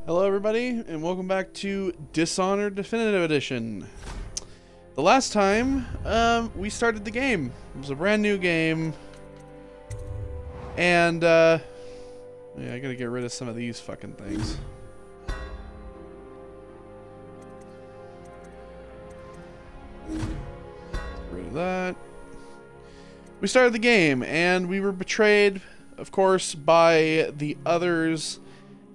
Hello everybody, and welcome back to Dishonored Definitive Edition. The last time, we started the game. It was a brand new game. And, yeah, I gotta get rid of some of these fucking things. Get rid of that. We started the game, and we were betrayed, of course, by the others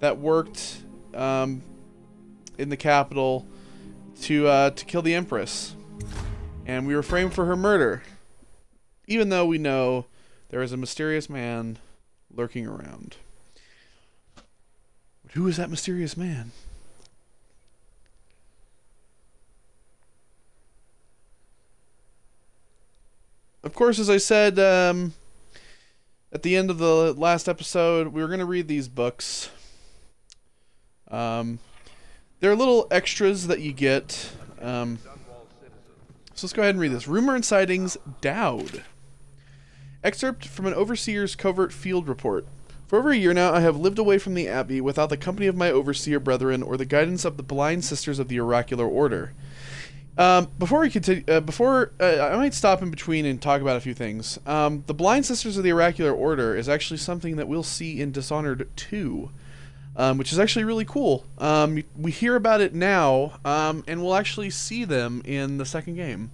that worked in the capital to kill the Empress, and we were framed for her murder, even though we know there is a mysterious man lurking around. But who is that mysterious man? Of course, as I said at the end of the last episode, we were going to read these books. There are little extras that you get. So let's go ahead and read this. Rumor and Sightings, Dowd. Excerpt from an Overseer's Covert Field Report. For over a year now, I have lived away from the Abbey without the company of my Overseer brethren or the guidance of the blind sisters of the Oracular Order. Before we continue, I might stop in between and talk about a few things. The blind sisters of the Oracular Order is actually something that we'll see in Dishonored 2. Which is actually really cool. We hear about it now, and we'll actually see them in the second game.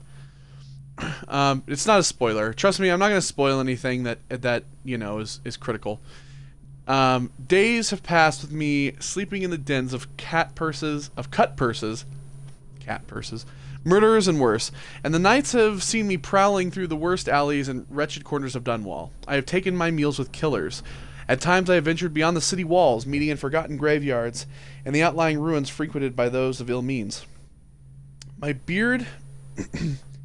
It's not a spoiler. Trust me, I'm not going to spoil anything that you know is critical. Days have passed with me sleeping in the dens of cut purses, murderers and worse, and the nights have seen me prowling through the worst alleys and wretched corners of Dunwall. I have taken my meals with killers. At times I have ventured beyond the city walls, meeting in forgotten graveyards and the outlying ruins frequented by those of ill means. My beard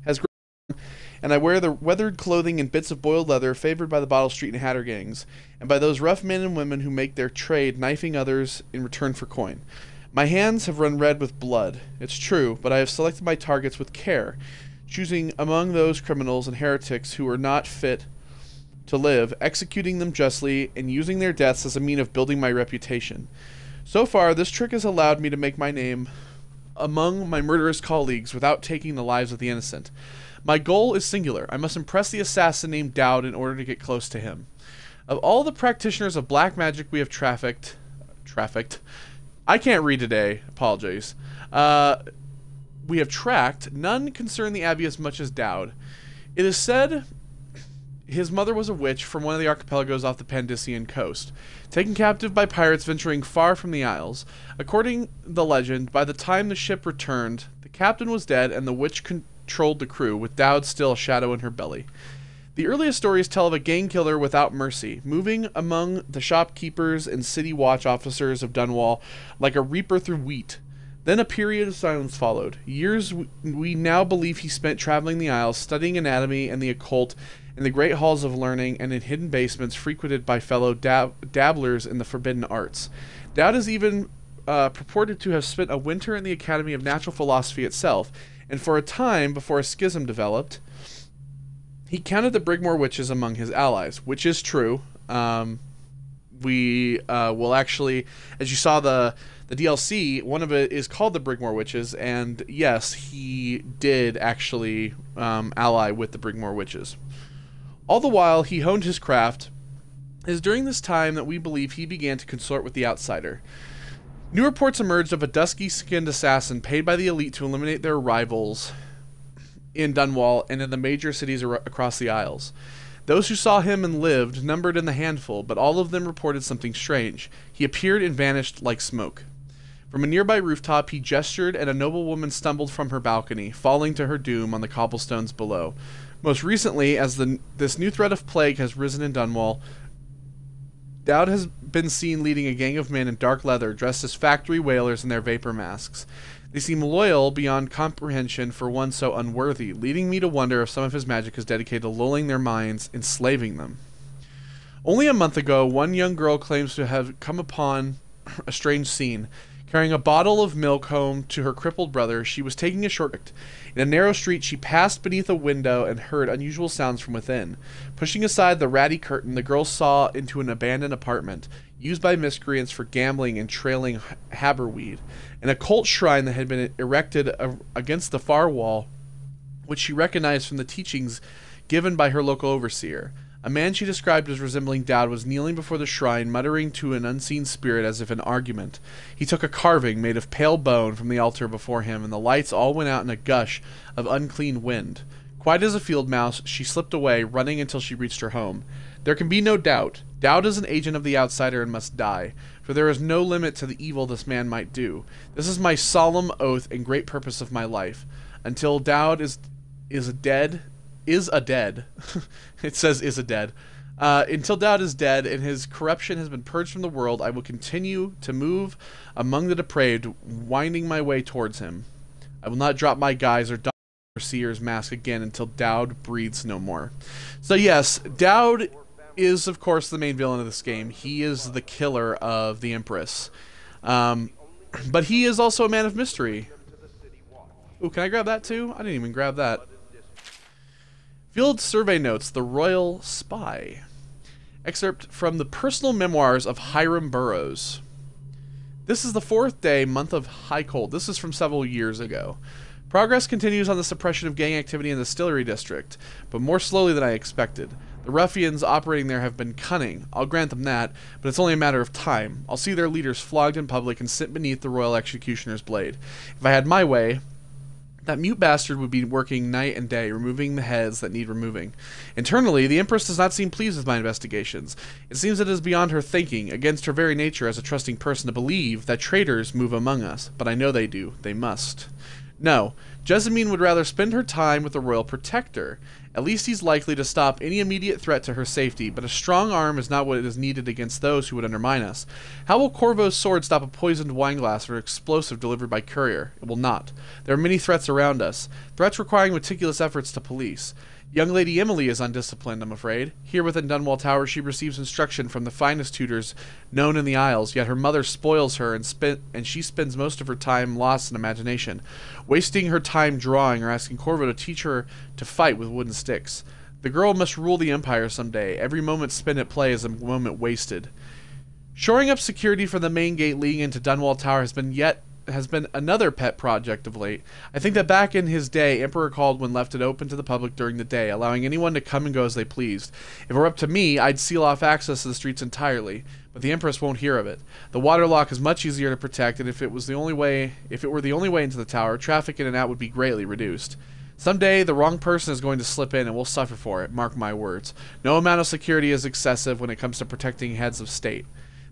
has grown, and I wear the weathered clothing and bits of boiled leather favored by the Bottle Street and Hatter gangs, and by those rough men and women who make their trade knifing others in return for coin. My hands have run red with blood, it's true, but I have selected my targets with care, choosing among those criminals and heretics who are not fit to live, executing them justly, and using their deaths as a mean of building my reputation. So far, this trick has allowed me to make my name among my murderous colleagues without taking the lives of the innocent. My goal is singular. I must impress the assassin named Dowd in order to get close to him. Of all the practitioners of black magic we have trafficked, I can't read today, apologies. We have tracked, none concern the Abbey as much as Dowd. It is said his mother was a witch from one of the archipelagos off the Pandician coast, taken captive by pirates venturing far from the Isles. According to the legend, by the time the ship returned, the captain was dead and the witch controlled the crew, with Dowd still a shadow in her belly. The earliest stories tell of a gang killer without mercy, moving among the shopkeepers and city watch officers of Dunwall like a reaper through wheat. Then a period of silence followed. Years we now believe he spent traveling the Isles, studying anatomy and the occult in the great halls of learning and in hidden basements frequented by fellow dabblers in the forbidden arts. Dowd is even purported to have spent a winter in the Academy of Natural Philosophy itself, and for a time, before a schism developed, he counted the Brigmore witches among his allies, which is true. We will actually, as you saw the DLC, one of it is called the Brigmore Witches, and yes, he did actually ally with the Brigmore Witches. All the while, he honed his craft. It is during this time that we believe he began to consort with the outsider. New reports emerged of a dusky-skinned assassin paid by the elite to eliminate their rivals in Dunwall and in the major cities across the Isles. Those who saw him and lived numbered in the handful, but all of them reported something strange. He appeared and vanished like smoke. From a nearby rooftop, he gestured, and a noble woman stumbled from her balcony, falling to her doom on the cobblestones below. Most recently, as this new threat of plague has risen in Dunwall, Dowd has been seen leading a gang of men in dark leather, dressed as factory whalers in their vapor masks. They seem loyal beyond comprehension for one so unworthy, leading me to wonder if some of his magic is dedicated to lulling their minds, enslaving them. Only a month ago, one young girl claims to have come upon a strange scene. Carrying a bottle of milk home to her crippled brother, she was taking a shortcut. In a narrow street, she passed beneath a window and heard unusual sounds from within. Pushing aside the ratty curtain, the girl saw into an abandoned apartment, used by miscreants for gambling and trailing haberweed, an occult shrine that had been erected against the far wall, which she recognized from the teachings given by her local overseer. A man she described as resembling Dowd was kneeling before the shrine, muttering to an unseen spirit as if in argument. He took a carving made of pale bone from the altar before him, and the lights all went out in a gush of unclean wind. Quiet as a field mouse, she slipped away, running until she reached her home. There can be no doubt. Dowd is an agent of the outsider and must die, for there is no limit to the evil this man might do. This is my solemn oath and great purpose of my life. Until Dowd is dead. It says is a dead. Until Dowd is dead and his corruption has been purged from the world, I will continue to move among the depraved, winding my way towards him. I will not drop my guise or seer's mask again until Dowd breathes no more. So yes, Dowd is of course the main villain of this game. He is the killer of the Empress. But he is also a man of mystery. Ooh, can I grab that too? I didn't even grab that. Field Survey notes, The Royal Spy. Excerpt from the personal memoirs of Hiram Burroughs. This is the 4th day, month of high cold. This is from several years ago. Progress continues on the suppression of gang activity in the Distillery District, but more slowly than I expected. The ruffians operating there have been cunning. I'll grant them that, but it's only a matter of time. I'll see their leaders flogged in public and sit beneath the royal executioner's blade. If I had my way, that mute bastard would be working night and day, removing the heads that need removing. Internally, the Empress does not seem pleased with my investigations. It seems it is beyond her thinking, against her very nature as a trusting person, to believe that traitors move among us. But I know they do. They must. No, Jessamine would rather spend her time with the royal protector. At least he's likely to stop any immediate threat to her safety, but a strong arm is not what is needed against those who would undermine us. How will Corvo's sword stop a poisoned wineglass or explosive delivered by courier? It will not. There are many threats around us, threats requiring meticulous efforts to police. Young Lady Emily is undisciplined, I'm afraid. Here within Dunwall Tower she receives instruction from the finest tutors known in the Isles, yet her mother spoils her and she spends most of her time lost in imagination, wasting her time drawing or asking Corvo to teach her to fight with wooden sticks. The girl must rule the Empire someday. Every moment spent at play is a moment wasted. Shoring up security for the main gate leading into Dunwall Tower has been another pet project of late. I think that back in his day, Emperor Caldwin left it open to the public during the day, allowing anyone to come and go as they pleased. If it were up to me, I'd seal off access to the streets entirely, but the Empress won't hear of it. The water lock is much easier to protect, and if it were the only way into the tower, traffic in and out would be greatly reduced. Someday, the wrong person is going to slip in and we'll suffer for it, mark my words. No amount of security is excessive when it comes to protecting heads of state.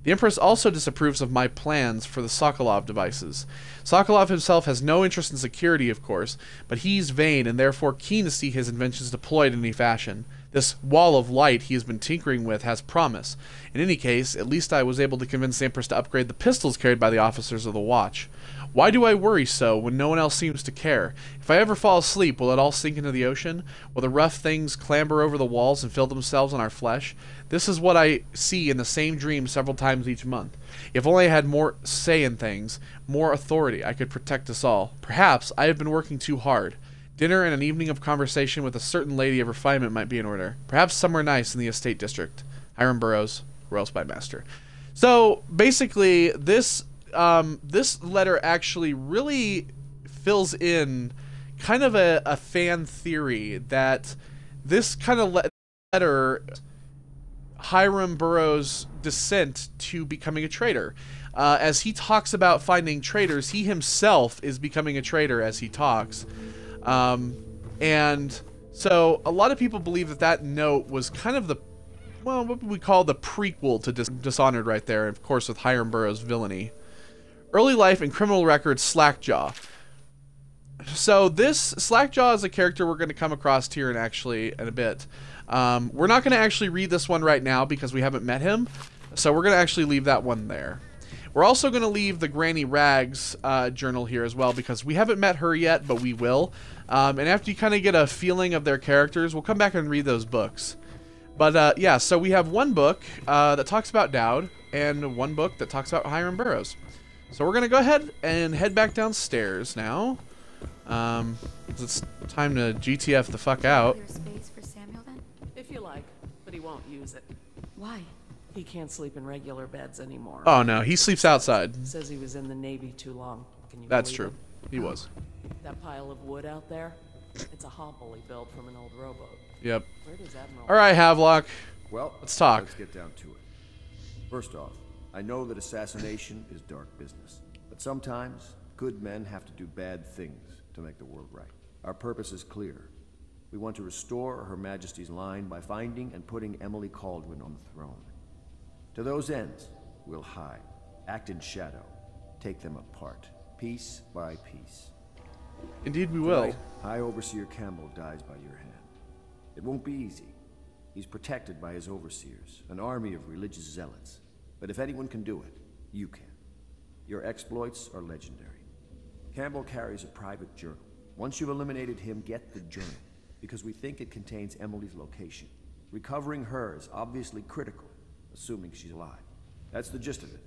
The Empress also disapproves of my plans for the Sokolov devices. Sokolov himself has no interest in security, of course, but he's vain and therefore keen to see his inventions deployed in any fashion. This wall of light he has been tinkering with has promise. In any case, at least I was able to convince the Empress to upgrade the pistols carried by the officers of the watch. Why do I worry so when no one else seems to care? If I ever fall asleep, will it all sink into the ocean? Will the rough things clamber over the walls and fill themselves on our flesh? This is what I see in the same dream several times each month. If only I had more say in things, more authority, I could protect us all. Perhaps I have been working too hard. Dinner and an evening of conversation with a certain lady of refinement might be in order. Perhaps somewhere nice in the estate district. Hiram Burroughs, Royal Spy Master. So basically, this letter actually really fills in kind of a fan theory that this kind of letter Hiram Burroughs' descent to becoming a traitor. As he talks about finding traitors, he himself is becoming a traitor as he talks. And so a lot of people believe that that note was kind of the, well, what would we call the prequel to Dishonored right there, of course with Hiram Burroughs' villainy. Early life and criminal record, Slackjaw. So this Slackjaw is a character we're going to come across here in a bit. We're not going to actually read this one right now because we haven't met him, so we're going to actually leave that one there. We're also going to leave the Granny Rags journal here as well because we haven't met her yet, but we will. And after you kind of get a feeling of their characters, we'll come back and read those books. But yeah, so we have one book that talks about Dowd and one book that talks about Hiram Burroughs. So we're going to go ahead and head back downstairs now. It's time to GTF the fuck out. Clear space for Samuel then? If you like, but he won't use it. Why? He can't sleep in regular beds anymore. Oh no, he sleeps outside. Says he was in the Navy too long. Can you That's believe true. He was. it? That pile of wood out there? It's a hovel he built from an old rowboat. Yep. Where does Admiral... All right, Havelock. Well, let's talk. Let's get down to it. First off, I know that assassination is dark business, but sometimes good men have to do bad things to make the world right. Our purpose is clear. We want to restore Her Majesty's line by finding and putting Emily Kaldwin on the throne. To those ends, we'll hide, act in shadow, take them apart, piece by piece. Indeed we will. Tonight, High Overseer Campbell dies by your hand. It won't be easy. He's protected by his overseers, an army of religious zealots. But if anyone can do it, you can. Your exploits are legendary. Campbell carries a private journal. Once you've eliminated him, get the journal, because we think it contains Emily's location. Recovering her is obviously critical, assuming she's alive. That's the gist of it.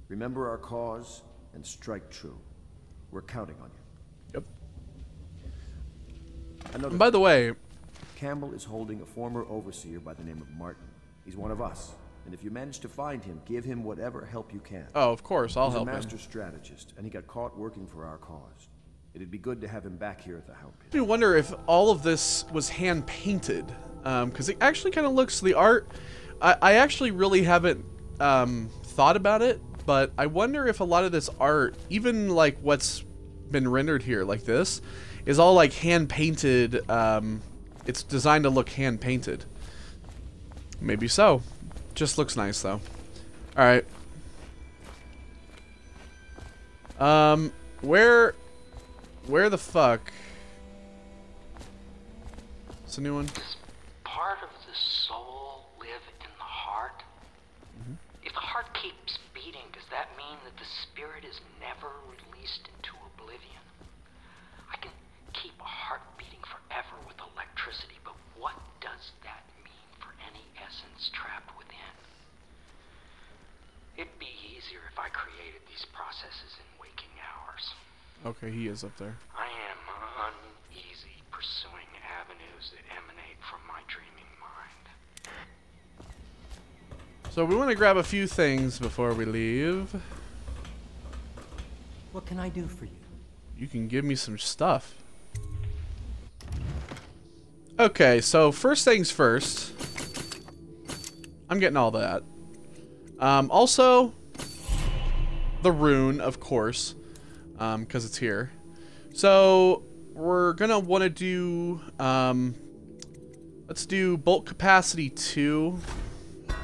Remember our cause and strike true. We're counting on you. Yep. Another And by the way, Campbell is holding a former overseer by the name of Martin. He's one of us, and if you manage to find him, give him whatever help you can. oh, of course, I'll He's help a him. master strategist, and he got caught working for our cause. It'd be good to have him back here at the Hound Pit. I wonder if all of this was hand painted, because it actually kind of looks, the art, I actually really haven't thought about it, but I wonder if a lot of this art, even like what's been rendered here like this, is all like hand painted. It's designed to look hand painted. Maybe so. Just looks nice though. All right. Where the fuck? It's a new one. Does part of the soul live in the heart? If the heart keeps beating, does that mean that the spirit is never released into oblivion? I can keep a heart beating forever with electricity, but what does that mean for any essence trapped within? It'd be easier if I created these processes in waking hours. Okay, he is up there. I am uneasy pursuing avenues that emanate from my dreaming mind. So we want to grab a few things before we leave. What can I do for you? You can give me some stuff. Okay, so first things first. I'm getting all that. Also, the rune, of course, because it's here. So we're gonna want to do. Let's do bulk capacity 2. So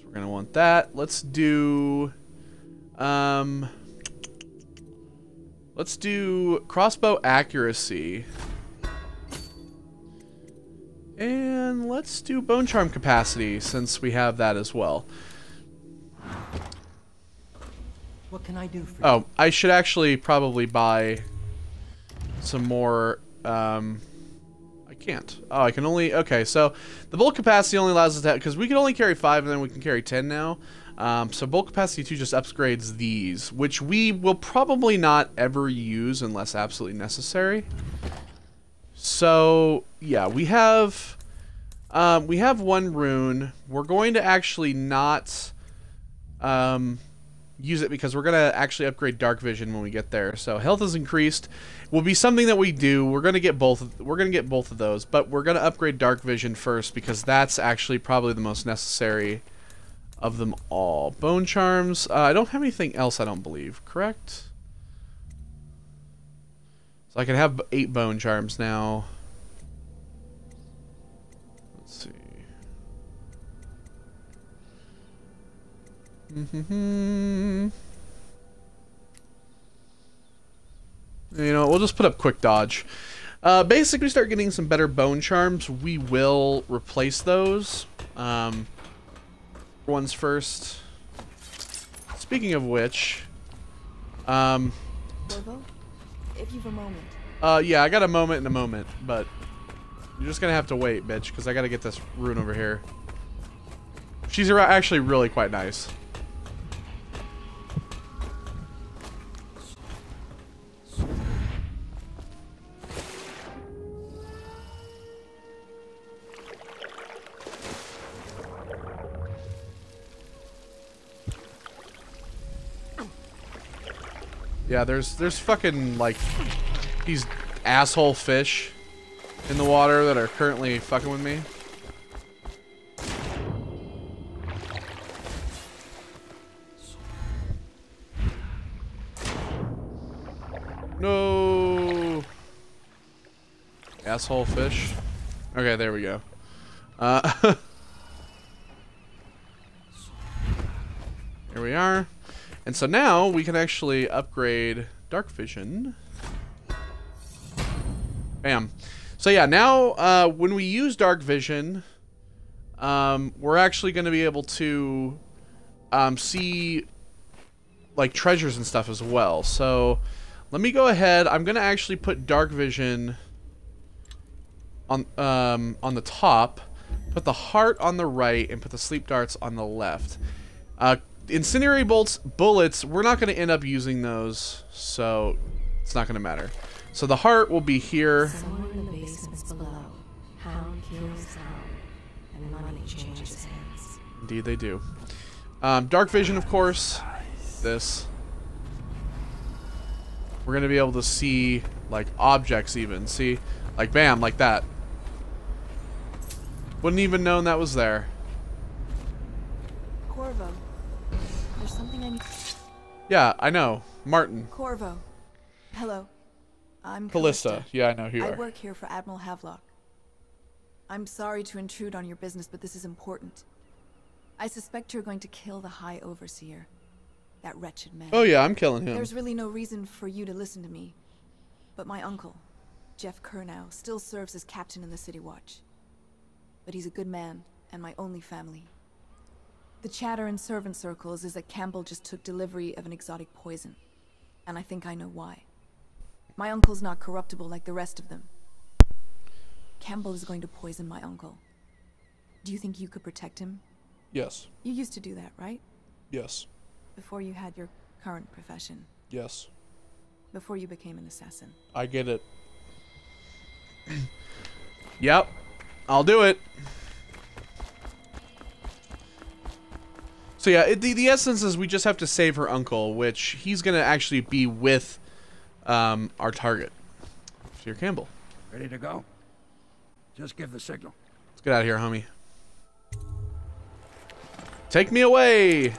we're gonna want that. Let's do. Let's do crossbow accuracy. And let's do bone charm capacity since we have that as well. What can I do for you? Oh, I should actually probably buy some more. I can't. Oh, I can only. Okay, so the bulk capacity only allows us to, because we can only carry 5 and then we can carry 10 now. So bulk capacity 2 just upgrades these, which we will probably not ever use unless absolutely necessary. So yeah, we have one rune. We're going to actually not use it because we're gonna actually upgrade dark vision when we get there. So health is increased. Will be something that we do. We're gonna get both. We're gonna get both of those, but we're gonna upgrade dark vision first because that's actually probably the most necessary of them all. Bone charms. I don't have anything else. I don't believe. Correct. So I can have 8 bone charms now. Let's see. You know, we'll just put up quick dodge. Basically, we start getting some better bone charms. We will replace those. Ones first. Speaking of which, Bovo, if you've a moment. yeah, I got a moment and a moment, but you're just gonna have to wait, bitch, because I gotta get this rune over here. She's actually really quite nice. Yeah, there's fucking like these asshole fish in the water that are currently fucking with me. No. Asshole fish. Okay, there we go. Here we are. And so now we can actually upgrade dark vision. Bam. So yeah, now when we use dark vision, we're actually going to be able to see like treasures and stuff as well. So let me go ahead. I'm going to actually put dark vision on the top, put the heart on the right, and put the sleep darts on the left. Incendiary bullets, we're not going to end up using those, so it's not going to matter. So the heart will be here. Somewhere in the basements below, hound kills hound, and money changes hands. Indeed they do. Dark vision, of course. This. We're going to be able to see, like, objects even. See? Like, bam, like that. Wouldn't even known that was there. Corvo, there's something I need. Yeah, I know. Martin. Corvo, hello. I'm Callista. Yeah, I know who you I are. work here for Admiral Havelock. I'm sorry to intrude on your business, but this is important. I suspect you're going to kill the High Overseer. That wretched man. Oh yeah, I'm killing him. There's really no reason for you to listen to me. But my uncle, Jeff Kernow, still serves as captain in the City Watch. But he's a good man, and my only family. The chatter in servant circles is that Campbell just took delivery of an exotic poison. And I think I know why. My uncle's not corruptible like the rest of them. Campbell is going to poison my uncle. Do you think you could protect him? Yes. You used to do that, right? Yes. Before you had your current profession. Yes. Before you became an assassin. I get it. Yep. I'll do it. So yeah, the essence is we just have to save her uncle, which he's going to actually be with our target. Sir Campbell. Ready to go? Just give the signal. Let's get out of here, homie. Take me away!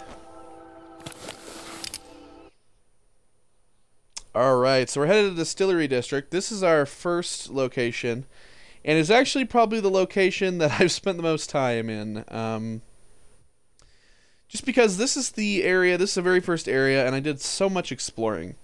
Alright, so we're headed to the Distillery District. This is our first location. And it's actually probably the location that I've spent the most time in. Just because this is the area, this is the very first area, and I did so much exploring.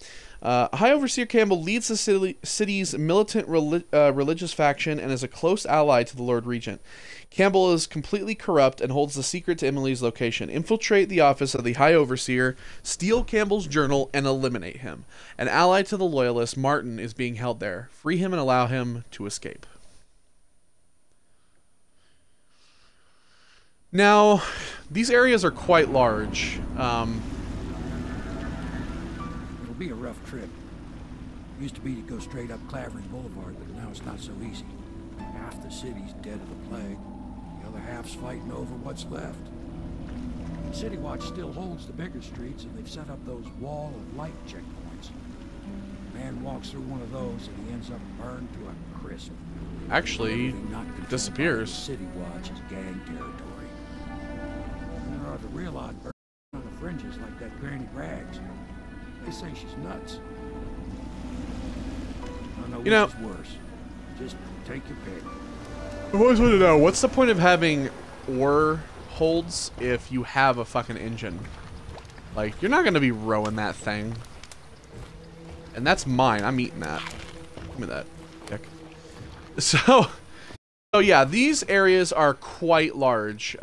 High Overseer Campbell leads the city's militant religious faction and is a close ally to the Lord Regent. Campbell is completely corrupt and holds the secret to Emily's location. Infiltrate the office of the High Overseer, steal Campbell's journal, and eliminate him. An ally to the Loyalists, Martin, is being held there. Free him and allow him to escape. Now, these areas are quite large. It'll be a rough trip. Used to be to go straight up Clavering Boulevard, but now it's not so easy. Half the city's dead of the plague. The other half's fighting over what's left. City Watch still holds the bigger streets, and they've set up those wall of light checkpoints. A man walks through one of those, and he ends up burned to a crisp. Actually, disappears. City Watch is gang territory. And there are the real odd birds on the fringes, like that Granny Rags. They say she's nuts. I don't know which is worse. Just take your pick. I've always wanted to know, what's the point of having ore holds if you have a fucking engine? Like, you're not going to be rowing that thing. And that's mine. I'm eating that. Give me that. Dick. So yeah, these areas are quite large.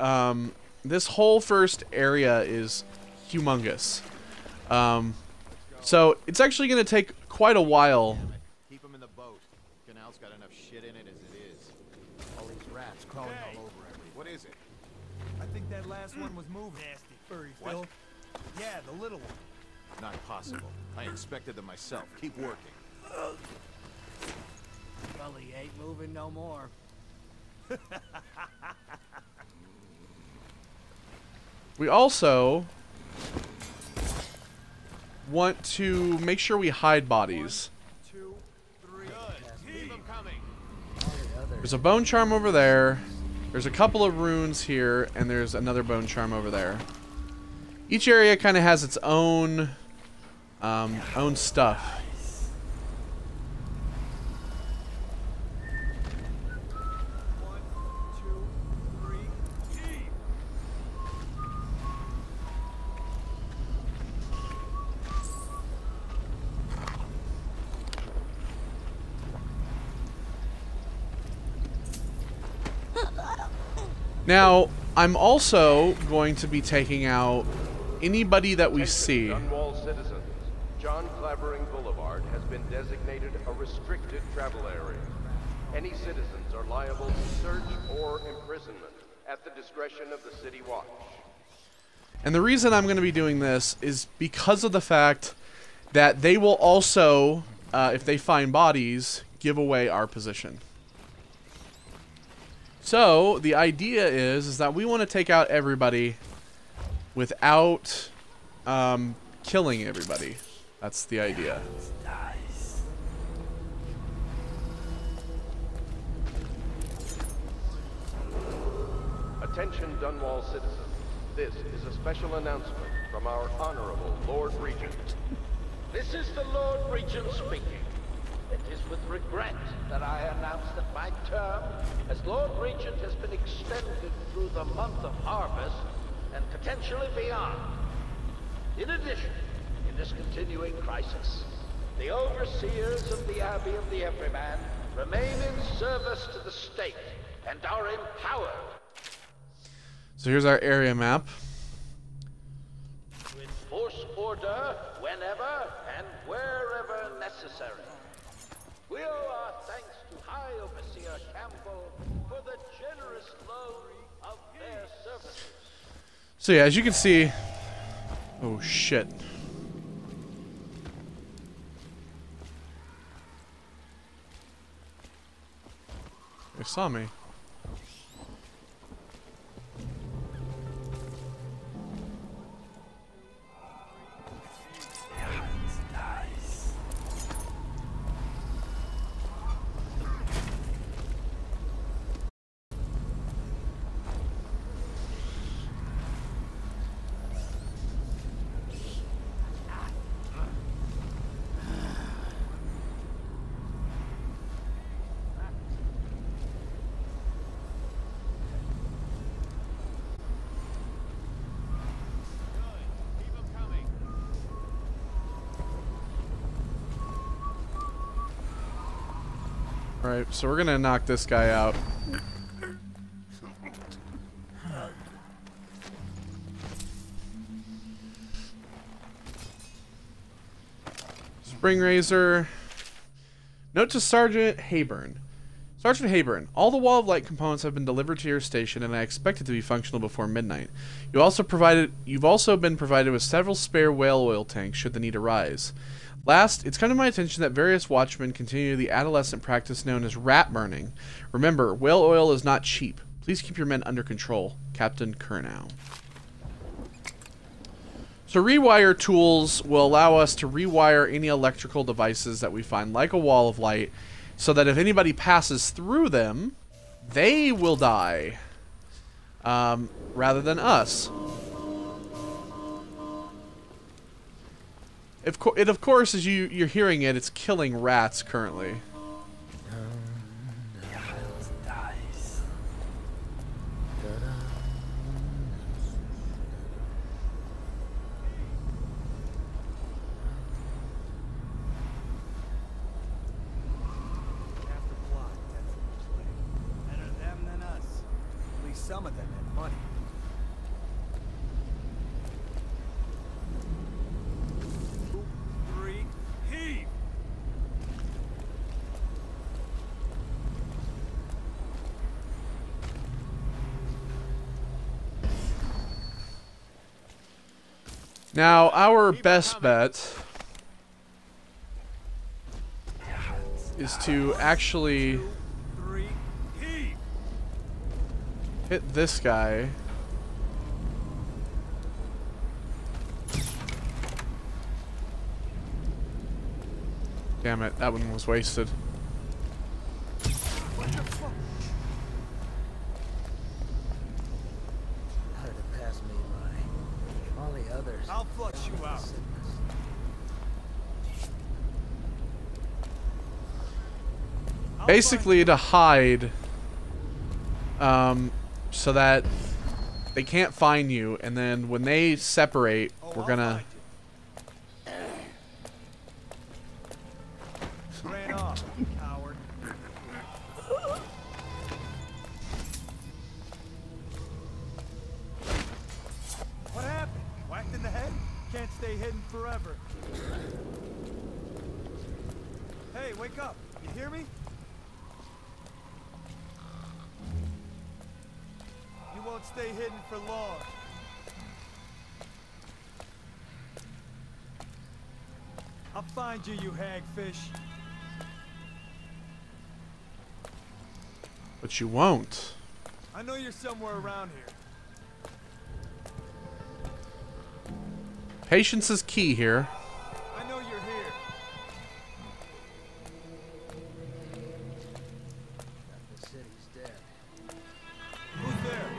This whole first area is humongous. So it's actually going to take quite a while. Keep them in the boat. Canal's got enough shit in it as it is. All these rats crawling all over everything. What is it? I think that last one was moving. Nasty furry filth. Yeah, the little one. Not possible. I inspected them myself. Keep working. Gully ain't moving no more. We also want to make sure we hide bodies. 1, 2, 3. Keep 'em coming. There's a bone charm over there. There's a couple of runes here, and there's another bone charm over there. Each area kind of has its own stuff. Now, I'm also going to be taking out anybody that we see. Dunwall citizens, John Clavering Boulevard has been designated a restricted travel area. Any citizens are liable to search or imprisonment at the discretion of the City Watch. And the reason I'm going to be doing this is because of the fact that they will also, if they find bodies, give away our position. So, the idea is that we want to take out everybody without killing everybody. That's the idea. Attention Dunwall citizens. This is a special announcement from our Honorable Lord Regent. This is the Lord Regent speaking. It is with regret that I announce that my term as Lord Regent has been extended through the month of harvest and potentially beyond. In addition, in this continuing crisis, the overseers of the Abbey of the Everyman remain in service to the state and are empowered. So here's our area map. To enforce order whenever and wherever necessary. We owe our thanks to High Overseer Campbell for the generous loan of their services. So yeah, as you can see... Oh shit. They saw me. Alright, so we're gonna knock this guy out. Spring Razor. Note to Sergeant Hayburn. Sergeant Hayburn, all the Wall of Light components have been delivered to your station, and I expect it to be functional before midnight. You've also been provided with several spare whale oil tanks should the need arise. Last, it's come to my attention that various watchmen continue the adolescent practice known as rat burning. Remember, whale oil is not cheap. Please keep your men under control. Captain Curnow. So rewire tools will allow us to rewire any electrical devices that we find, like a wall of light, so that if anybody passes through them, they will die, rather than us. It of course, as you're hearing it, it's killing rats currently. Better them than us. At least some of them had money. Heave! Now, our best bet is to actually hit this guy. Damn it, that one was wasted. What the fuck? Hard to pass me by. All the others. I'll flush you out. Basically to hide, so that they can't find you, and then when they separate, we're gonna... Ran off, coward. What happened? Whacked in the head? Can't stay hidden forever. Hey, wake up. You hear me? You won't stay hidden for long. I'll find you, you hagfish. But you won't. I know you're somewhere around here. Patience is key here. I know you're here. The city's dead. Who's there?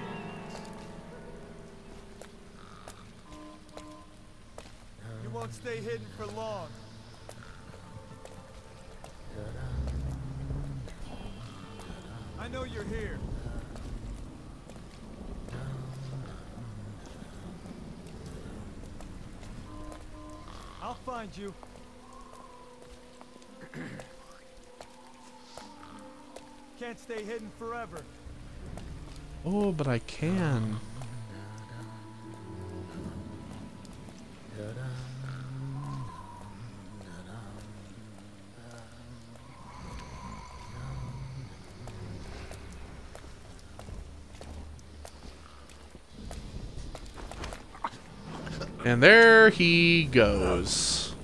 You won't stay hidden for long. I know you're here. I'll find you. Can't stay hidden forever. Oh, but I can. And there he goes.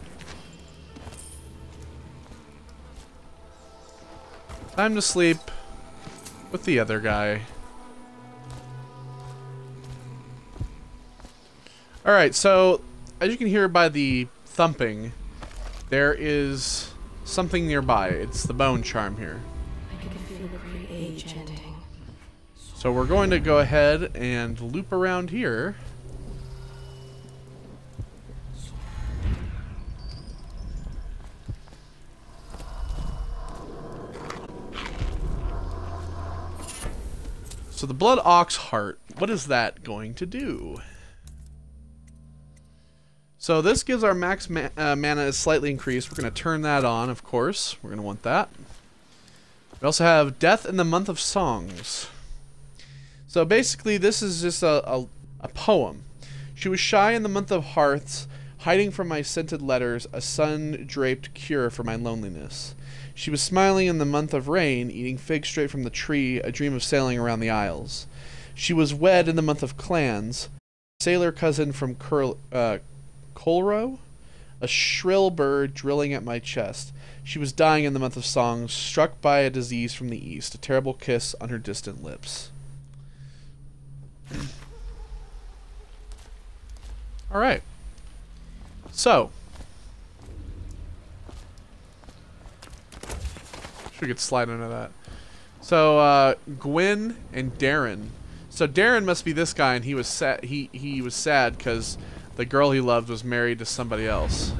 Time to sleep with the other guy. Alright, so as you can hear by the thumping, there is something nearby. It's the bone charm here. I can feel the great age ending. So we're going to go ahead and loop around here. So the Blood Ox Heart, what is that going to do? So this gives our max mana is slightly increased. We're going to turn that on, of course. We're going to want that. We also have Death in the Month of Songs. So basically this is just a poem. She was shy in the month of hearths, hiding from my scented letters, a sun-draped cure for my loneliness. She was smiling in the month of rain, eating figs straight from the tree, a dream of sailing around the isles. She was wed in the month of clans, sailor cousin from Colro, a shrill bird drilling at my chest. She was dying in the month of songs, struck by a disease from the east, a terrible kiss on her distant lips. Alright. So. We could slide into that. So, Gwyn and Darren. So Darren must be this guy, and he was sad. He was sad because the girl he loved was married to somebody else.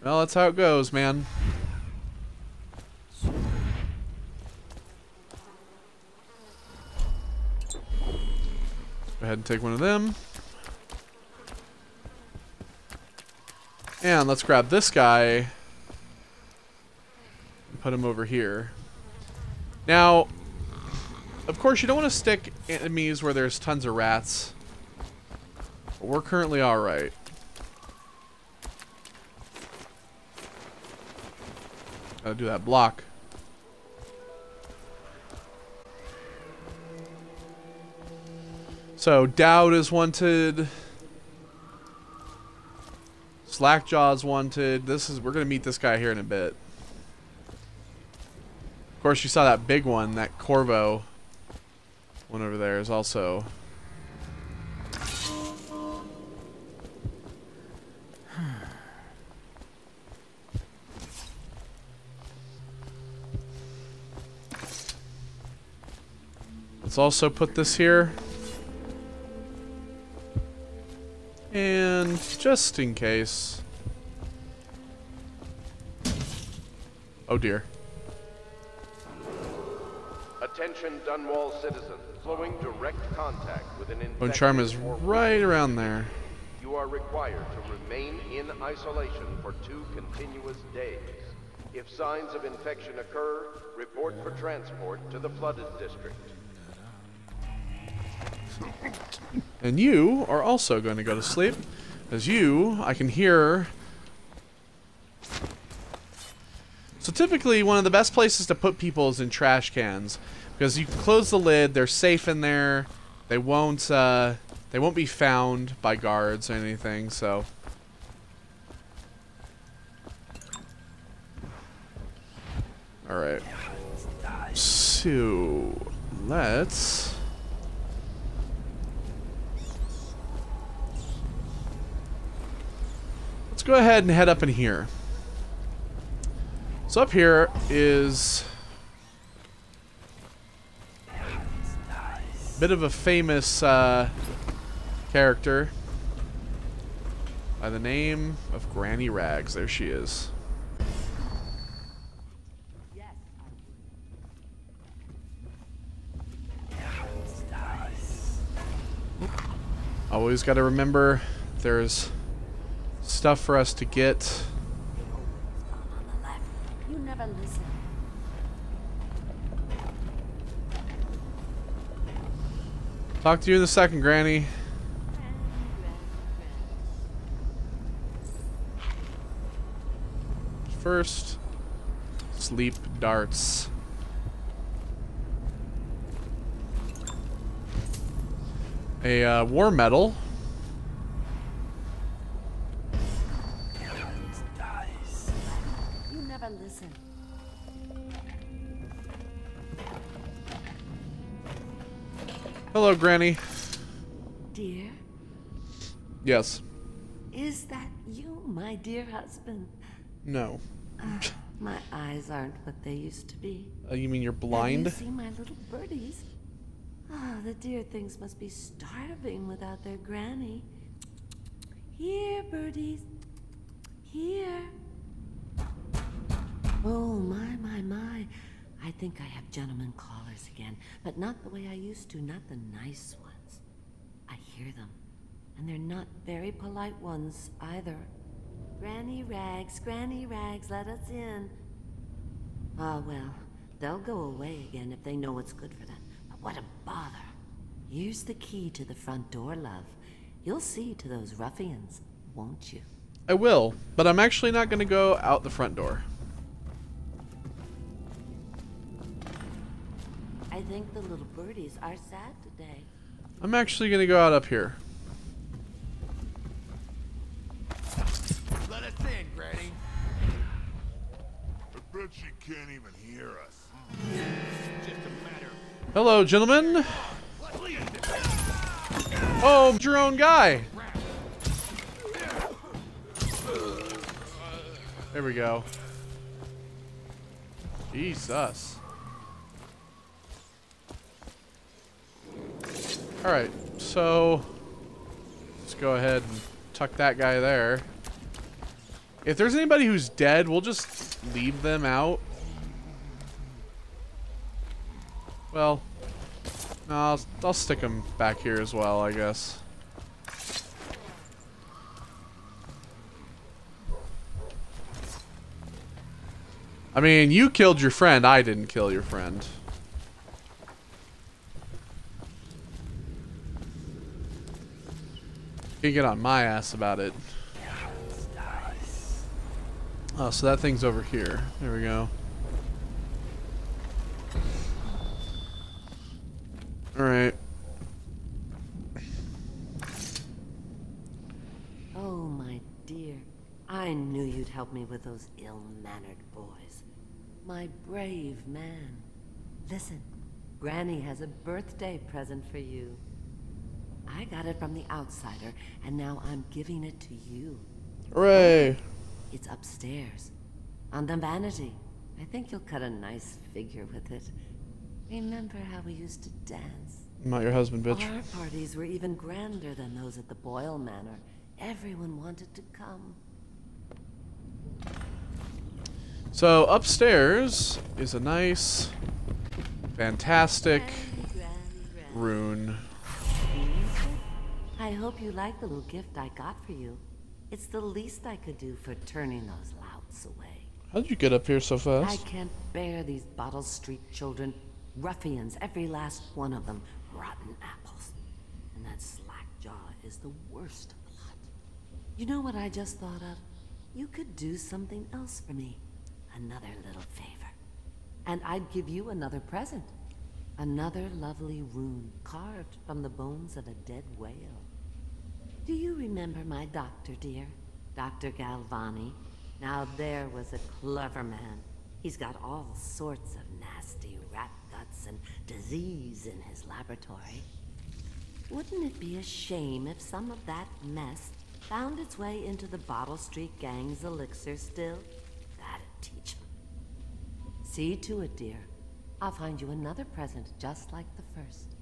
Well, that's how it goes, man. Go ahead and take one of them. And let's grab this guy and put him over here. Now, of course, you don't want to stick enemies where there's tons of rats. But we're currently alright. Gotta do that block. So, Dowd is wanted. Slackjaw's wanted. We're gonna meet this guy here in a bit. Of course, you saw that big one, that Corvo one over there is also. Let's also put this here. And just in case. Oh dear. Attention Dunwall citizens. Following direct contact with an infected Bone charm is or right around there. You are required to remain in isolation for 2 continuous days. If signs of infection occur, report for transport to the flooded district. And you are also going to go to sleep. As you, I can hear. So typically, one of the best places to put people is in trash cans. Because you can close the lid, they're safe in there. They won't be found by guards or anything, so. Alright. So, let's go ahead and head up in here. So up here is a bit of a famous character by the name of Granny Rags. There she is. Always got to remember there's stuff for us to get. You never listen. Talk to you in a second, Granny. First, sleep darts. A war medal. You never listen. Hello, Granny. Dear? Yes. Is that you, my dear husband? No. My eyes aren't what they used to be. You mean you're blind? Have you seen my little birdies? Oh, the dear things must be starving without their granny. Here, birdies. Here. Oh, my. I think I have gentlemen callers again, but not the way I used to, not the nice ones. I hear them, and they're not very polite ones either. Granny Rags, let us in. Ah, well, they'll go away again if they know what's good for them. But what a bother. Here's the key to the front door, love. You'll see to those ruffians, won't you? I will, but I'm actually not going to go out the front door. I think the little birdies are sad today. I'm actually going to go out up here. Let us in, Granny. I bet she can't even hear us. Just a matter. Hello, gentlemen. Oh, your own guy. There we go. Jesus. Alright, so let's go ahead and tuck that guy there. If there's anybody who's dead, we'll just leave them out. Well, no, I'll stick them back here as well, I guess. I mean, you killed your friend. I didn't kill your friend. You can get on my ass about it. Oh, so that thing's over here. There we go. Alright. Oh, my dear. I knew you'd help me with those ill-mannered boys. My brave man. Listen, Granny has a birthday present for you. I got it from the outsider, and now I'm giving it to you. Hooray! It's upstairs, on the vanity. I think you'll cut a nice figure with it. Remember how we used to dance? I'm not your husband, bitch. Our parties were even grander than those at the Boyle Manor. Everyone wanted to come. So upstairs is a nice, fantastic rune. I hope you like the little gift I got for you. It's the least I could do for turning those louts away. How'd you get up here so fast? I can't bear these Bottle Street children. Ruffians, every last one of them. Rotten apples. And that Slackjaw is the worst of the lot. You know what I just thought of? You could do something else for me. Another little favor. And I'd give you another present. Another lovely rune carved from the bones of a dead whale. Do you remember my doctor, dear? Dr. Galvani? Now there was a clever man. He's got all sorts of nasty rat guts and disease in his laboratory. Wouldn't it be a shame if some of that mess found its way into the Bottle Street Gang's elixir still? That'd teach him. See to it, dear. I'll find you another present just like the first.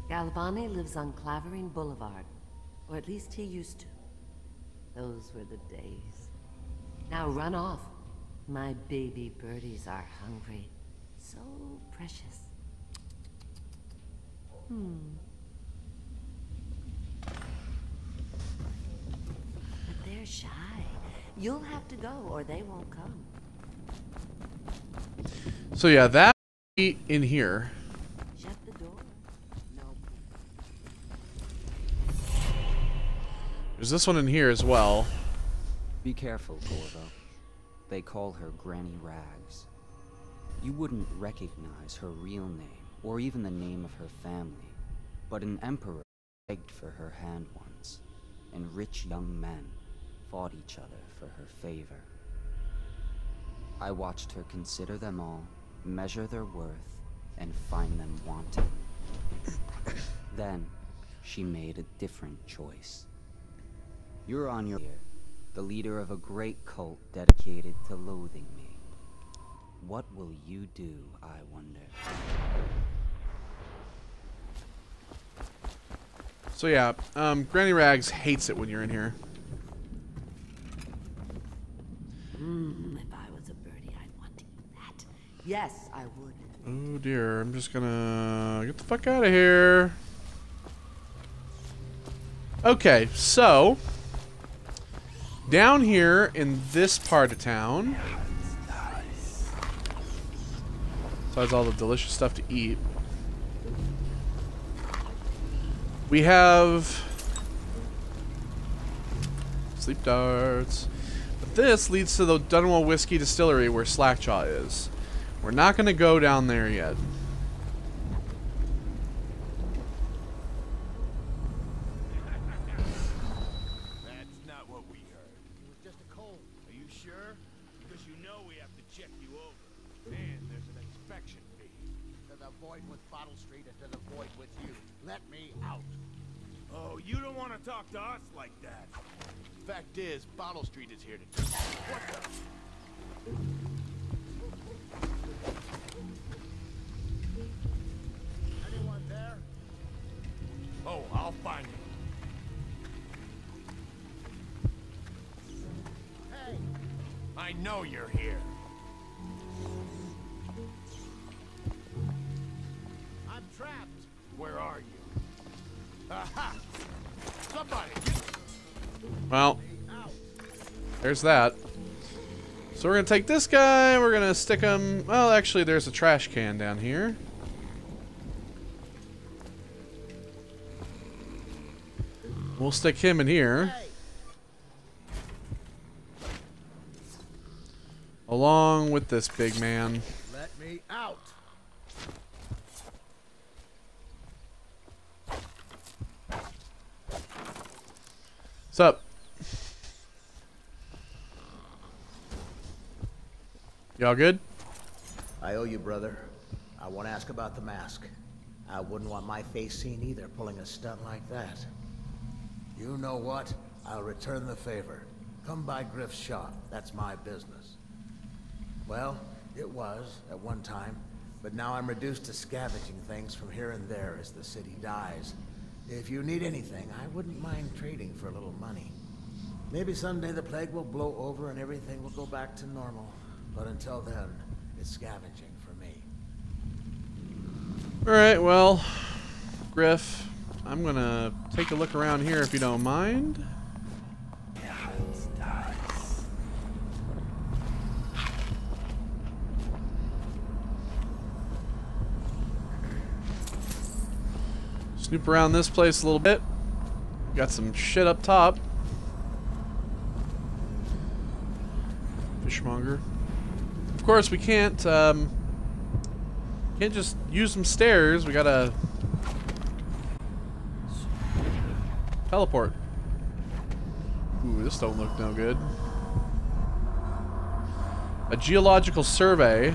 Galvani lives on Clavering Boulevard, or at least he used to. Those were the days. Now run off. My baby birdies are hungry. So precious. But they're shy. You'll have to go or they won't come. So yeah, that in here. Shut the door. No. There's this one in here as well. Be careful, Corvo. They call her Granny Rags. You wouldn't recognize her real name, or even the name of her family, but an emperor begged for her hand once, and rich young men fought each other for her favor. I watched her consider them all, measure their worth, and find them wanting. Then, she made a different choice. You're on your ear, the leader of a great cult dedicated to loathing me. What will you do, I wonder? So yeah, Granny Rags hates it when you're in here. If I was a birdie, I'd want to eat that. Yes, I would. Oh dear, I'm just gonna get the fuck out of here. Okay, so down here in this part of town, besides all the delicious stuff to eat, we have sleep darts. But this leads to the Dunwell Whiskey Distillery where Slackjaw is. We're not going to go down there yet. That's not what we heard. It was just a cold. Are you sure? Because you know we have to check you over. And there's an inspection fee. To the void with Bottle Street and to the void with you. Let me out. Oh, you don't want to talk to us like that. Fact is, Bottle Street is here to... What the... Anyone there? Oh, I'll find him. Hey! I know you're here. I'm trapped. Where are you? Aha! Somebody! Well, there's that. So we're going to take this guy, we're going to stick him... Well, actually, there's a trash can down here. We'll stick him in here. Along with this big man. Let me out. What's up? Y'all good? I owe you, brother. I want to ask about the mask. I wouldn't want my face seen either, pulling a stunt like that. You know what? I'll return the favor. Come by Griff's shop. That's my business. Well, it was, at one time, but now I'm reduced to scavenging things from here and there as the city dies. If you need anything, I wouldn't mind trading for a little money. Maybe someday the plague will blow over and everything will go back to normal. But until then, it's scavenging for me. Alright, well, Griff, I'm gonna take a look around here if you don't mind. Snoop around this place a little bit. Got some shit up top. Fishmonger. Of course, we can't just use some stairs. We gotta teleport. Ooh, this don't look no good. A Geological Survey.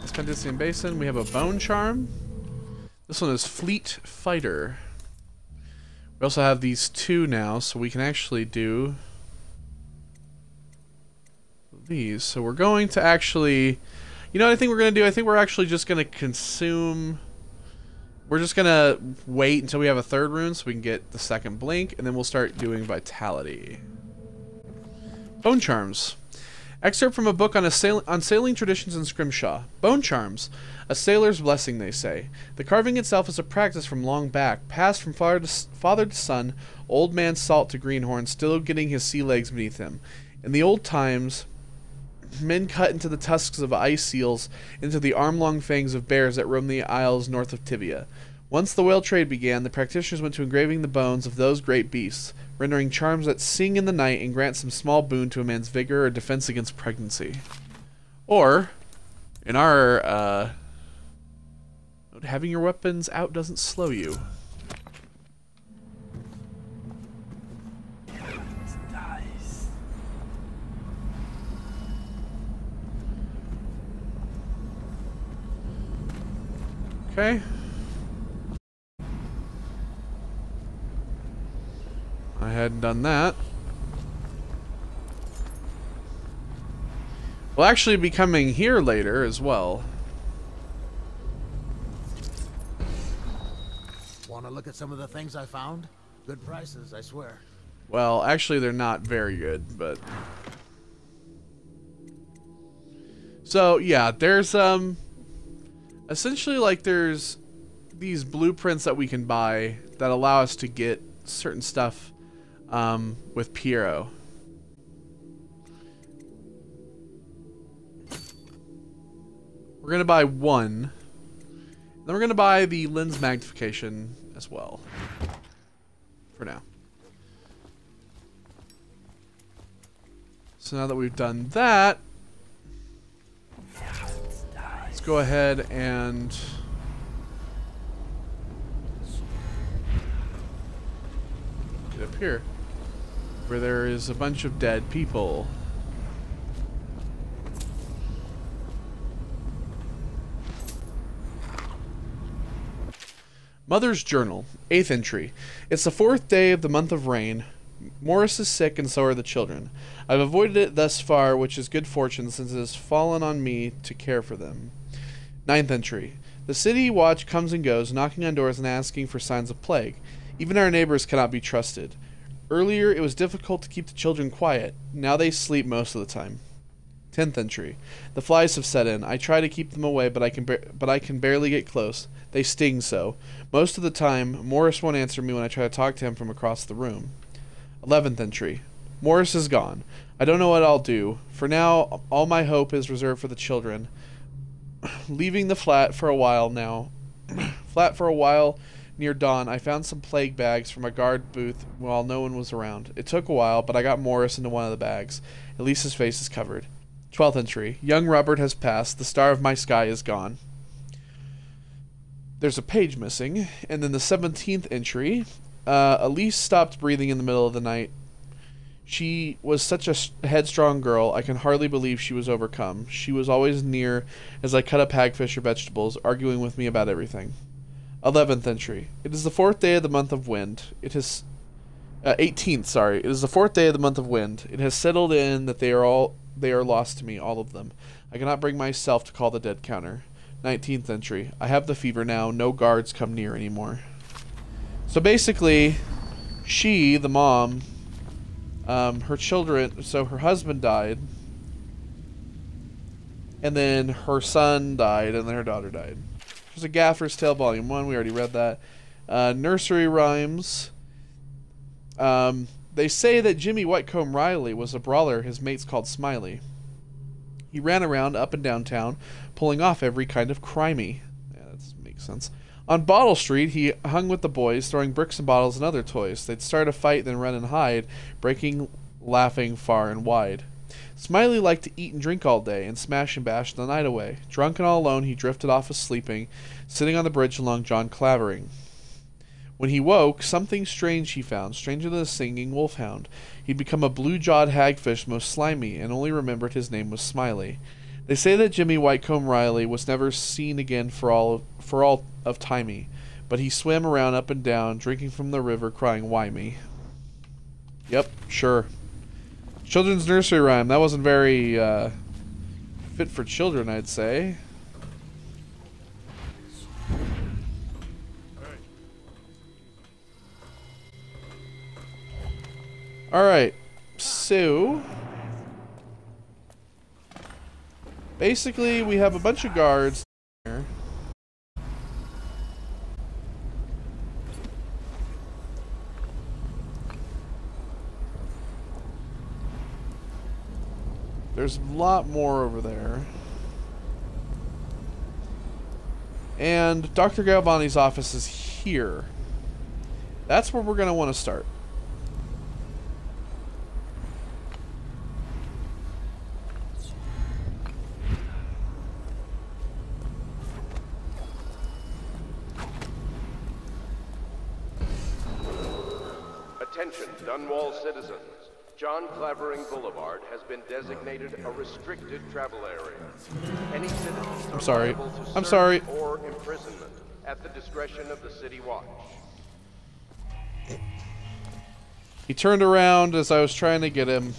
Spendician Basin. We have a Bone Charm. This one is Fleet Fighter. We also have these two now, so we can actually do these. So we're going to actually... You know what I think we're going to do? I think we're actually just going to consume... We're just going to wait until we have a third rune so we can get the second blink, and then we'll start doing Vitality. Bone Charms. Excerpt from a book on sailing traditions in Scrimshaw. Bone Charms. A sailor's blessing, they say. The carving itself is a practice from long back, passed from father to son, old man Salt to Greenhorn, still getting his sea legs beneath him. In the old times, men cut into the tusks of ice seals, into the arm-long fangs of bears that roam the isles north of Tibia. Once the whale trade began, the practitioners went to engraving the bones of those great beasts, rendering charms that sing in the night and grant some small boon to a man's vigor or defense against pregnancy. Or, in our, having your weapons out doesn't slow you. Okay. I hadn't done that. We'll actually be coming here later as well. Want to look at some of the things I found? Good prices, I swear. Well, actually they're not very good, but... So, yeah, there's, essentially, like, there's these blueprints that we can buy that allow us to get certain stuff with Piero. We're going to buy one. Then we're going to buy the lens magnification as well. For now. So now that we've done that, let's go ahead and get up here where there is a bunch of dead people. Mother's Journal, 8th entry. It's the 4th day of the month of rain. Morris is sick and so are the children. I've avoided it thus far, which is good fortune since it has fallen on me to care for them. 9th entry. The city watch comes and goes, knocking on doors and asking for signs of plague. Even our neighbors cannot be trusted. Earlier, it was difficult to keep the children quiet. Now they sleep most of the time. 10th entry. The flies have set in. I try to keep them away, but I can barely get close. They sting so. Most of the time, Morris won't answer me when I try to talk to him from across the room. 11th entry. Morris is gone. I don't know what I'll do. For now, all my hope is reserved for the children. Leaving the flat for a while now. Near dawn, I found some plague bags from a guard booth while no one was around. It took a while, but I got Morris into one of the bags. At least his face is covered. 12th entry. Young Robert has passed. The star of my sky is gone. There's a page missing. And then the 17th entry. Elise stopped breathing in the middle of the night. She was such a headstrong girl, I can hardly believe she was overcome. She was always near as I cut up hagfish or vegetables, arguing with me about everything. 11th entry. It is the 4th day of the month of wind. It is 18th, sorry. It is the 4th day of the month of wind. It has settled in that they are lost to me, all of them. I cannot bring myself to call the dead counter. 19th entry. I have the fever now. No guards come near anymore. So basically, she, the mom, her children, so her husband died, and then her son died, and then her daughter died. There's a Gaffer's Tale Volume 1. We already read that. Nursery Rhymes. They say that Jimmy Whitecomb Riley was a brawler his mates called Smiley. He ran around up and down town, pulling off every kind of crimey. Yeah, that makes sense. On Bottle Street, he hung with the boys, throwing bricks and bottles and other toys. They'd start a fight, then run and hide, breaking, laughing far and wide. Smiley liked to eat and drink all day, and smash and bash the night away. Drunk and all alone, he drifted off sleeping, sitting on the bridge along John Clavering. When he woke, something strange he found, stranger than a singing wolfhound. He'd become a blue-jawed hagfish, most slimy, and only remembered his name was Smiley. They say that Jimmy Whitecomb Riley was never seen again for all of timey, but he swam around up and down, drinking from the river, crying, "Why me?" Yep, sure. Children's nursery rhyme. That wasn't very fit for children, I'd say. Alright, so basically we have a bunch of guards here. There's a lot more over there. And Dr. Galvani's office is here. That's where we're going to want to start. Attention, Dunwall citizens. John Clavering Boulevard has been designated a restricted travel area. Any citizens are liable to search or imprisonment at the discretion of the City Watch. He turned around as I was trying to get him.